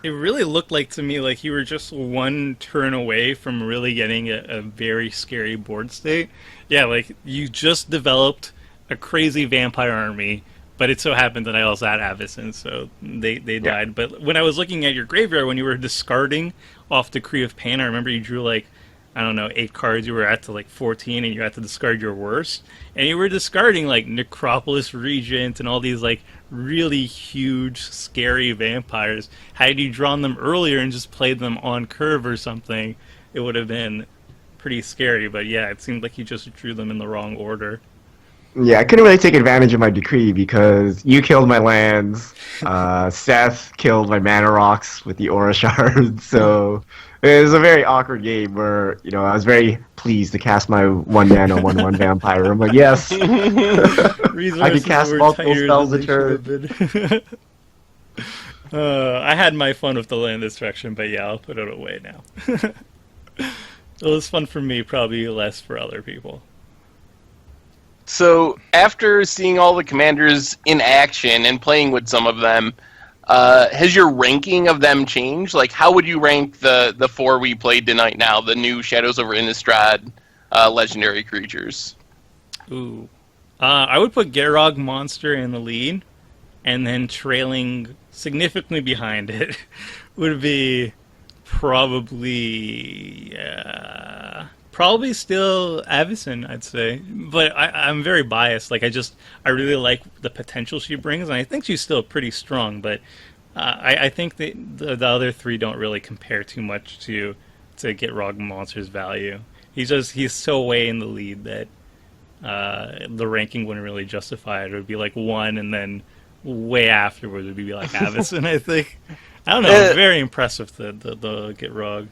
It really looked like to me like you were just one turn away from really getting a very scary board state. Yeah, like you just developed a crazy vampire army, but it so happened that I also had Avacyn, so they died. But when I was looking at your graveyard, when you were discarding off Decree of Pain, I remember you drew like, I don't know, 8 cards. You were at to like 14, and you had to discard your worst. And you were discarding like Necropolis Regent and all these like really huge, scary vampires. Had you drawn them earlier and just played them on curve or something, it would have been pretty scary. But yeah, it seemed like you just drew them in the wrong order. Yeah, I couldn't really take advantage of my Decree because you killed my lands, Seth killed my mana rocks with the Aura Shard, so it was a very awkward game where, you know, I was very pleased to cast my 1 mana 1/1 vampire. I'm like, yes! I can cast multiple spells a turn. I had my fun with the land destruction, but yeah, I'll put it away now. It was fun for me, probably less for other people. So, after seeing all the commanders in action and playing with some of them, has your ranking of them changed? Like, how would you rank the 4 we played tonight now, the new Shadows over Innistrad legendary creatures? Ooh. I would put Gitrog Monster in the lead, and then trailing significantly behind it would be probably still Avacyn, I'd say. But I'm very biased. Like, I really like the potential she brings, and I think she's still pretty strong. But I think the other 3 don't really compare too much to Gitrog Monster's value. He's so way in the lead that the ranking wouldn't really justify it. It would be like 1, and then way afterwards would be like Avacyn, I think. I don't know. I'm very impressed with the Gitrog.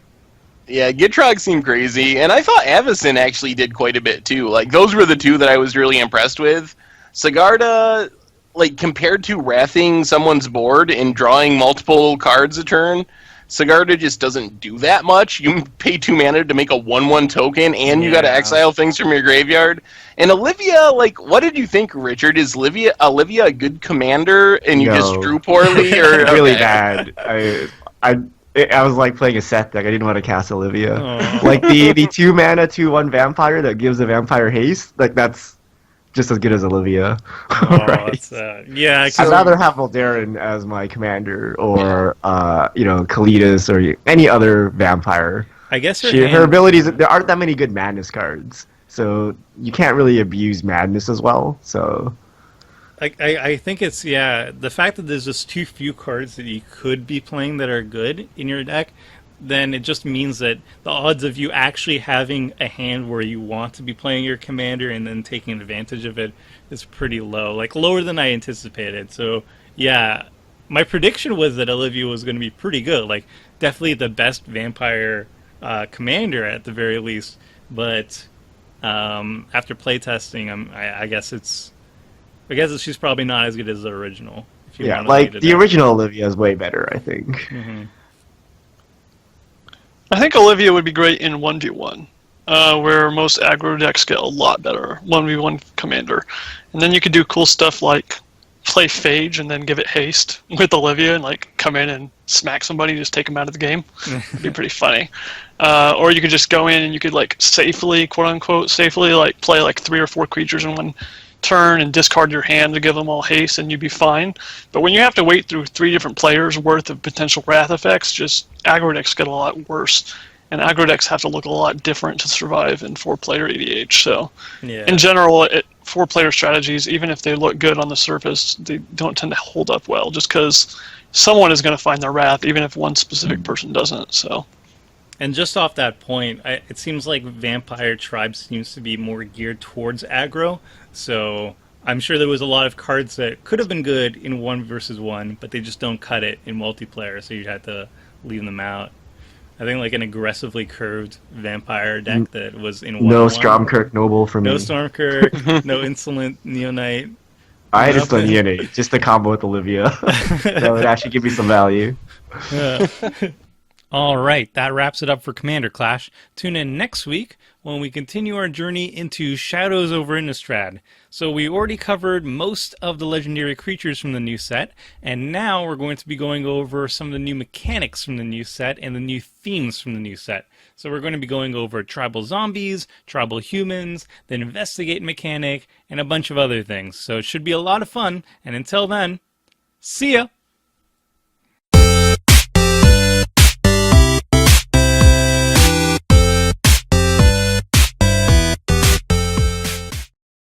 Yeah, Gitrog seemed crazy, and I thought Avacyn actually did quite a bit too. Like, those were the 2 that I was really impressed with. Sigarda, like, compared to wrathing someone's board and drawing multiple cards a turn, Sigarda just doesn't do that much. You pay 2 mana to make a 1/1 token, and you gotta exile things from your graveyard. And Olivia, like, what did you think, Richard? Is Olivia a good commander, and you just drew poorly? Or really bad. I was like playing a Seth deck. I didn't want to cast Olivia. Oh. Like the 2 mana 2/1 vampire that gives a vampire haste. Like, that's just as good as Olivia. Oh, right? Yeah, I'd rather have Voldaren as my commander, or Kalidas, or any other vampire. I guess her abilities. There aren't that many good madness cards, so you can't really abuse madness as well. So. I think it's, the fact that there's just too few cards that you could be playing that are good in your deck, then it just means that the odds of you actually having a hand where you want to be playing your commander and then taking advantage of it is pretty low. Like, lower than I anticipated. So, yeah, my prediction was that Olivia was going to be pretty good. Like, definitely the best vampire commander at the very least. But after playtesting, I guess she's probably not as good as the original. Yeah, like the original Olivia is way better, I think. Mm-hmm. I think Olivia would be great in 1v1, where most aggro decks get a lot better. 1v1 commander. And then you could do cool stuff like play Phage and then give it haste with Olivia and like come in and smack somebody, just take them out of the game. It'd be pretty funny. Or you could just go in and you could like safely, quote unquote, like play like 3 or 4 creatures in one turn and discard your hand to give them all haste, and you'd be fine. But when you have to wait through 3 different players worth of potential wrath effects, just aggro decks get a lot worse, and aggro decks have to look a lot different to survive in 4-player EDH. So in general, 4-player strategies, even if they look good on the surface, they don't tend to hold up well, just because someone is going to find their wrath, even if one specific person doesn't. So. And just off that point, it seems like Vampire Tribe seems to be more geared towards aggro, so I'm sure there was a lot of cards that could have been good in 1v1, but they just don't cut it in multiplayer, so you had to leave them out. I think like an aggressively curved Vampire deck that was in 1v1. No Stromkirk Noble for me. No Stormkirk, no Insolent Neonite. I just done Neonate, just the combo with Olivia. That would actually give me some value. Yeah. All right, that wraps it up for Commander Clash. Tune in next week when we continue our journey into Shadows Over Innistrad. So we already covered most of the legendary creatures from the new set, and now we're going to be going over some of the new mechanics from the new set and the new themes from the new set. So we're going to be going over tribal zombies, tribal humans, the investigate mechanic, and a bunch of other things. So it should be a lot of fun, and until then, see ya!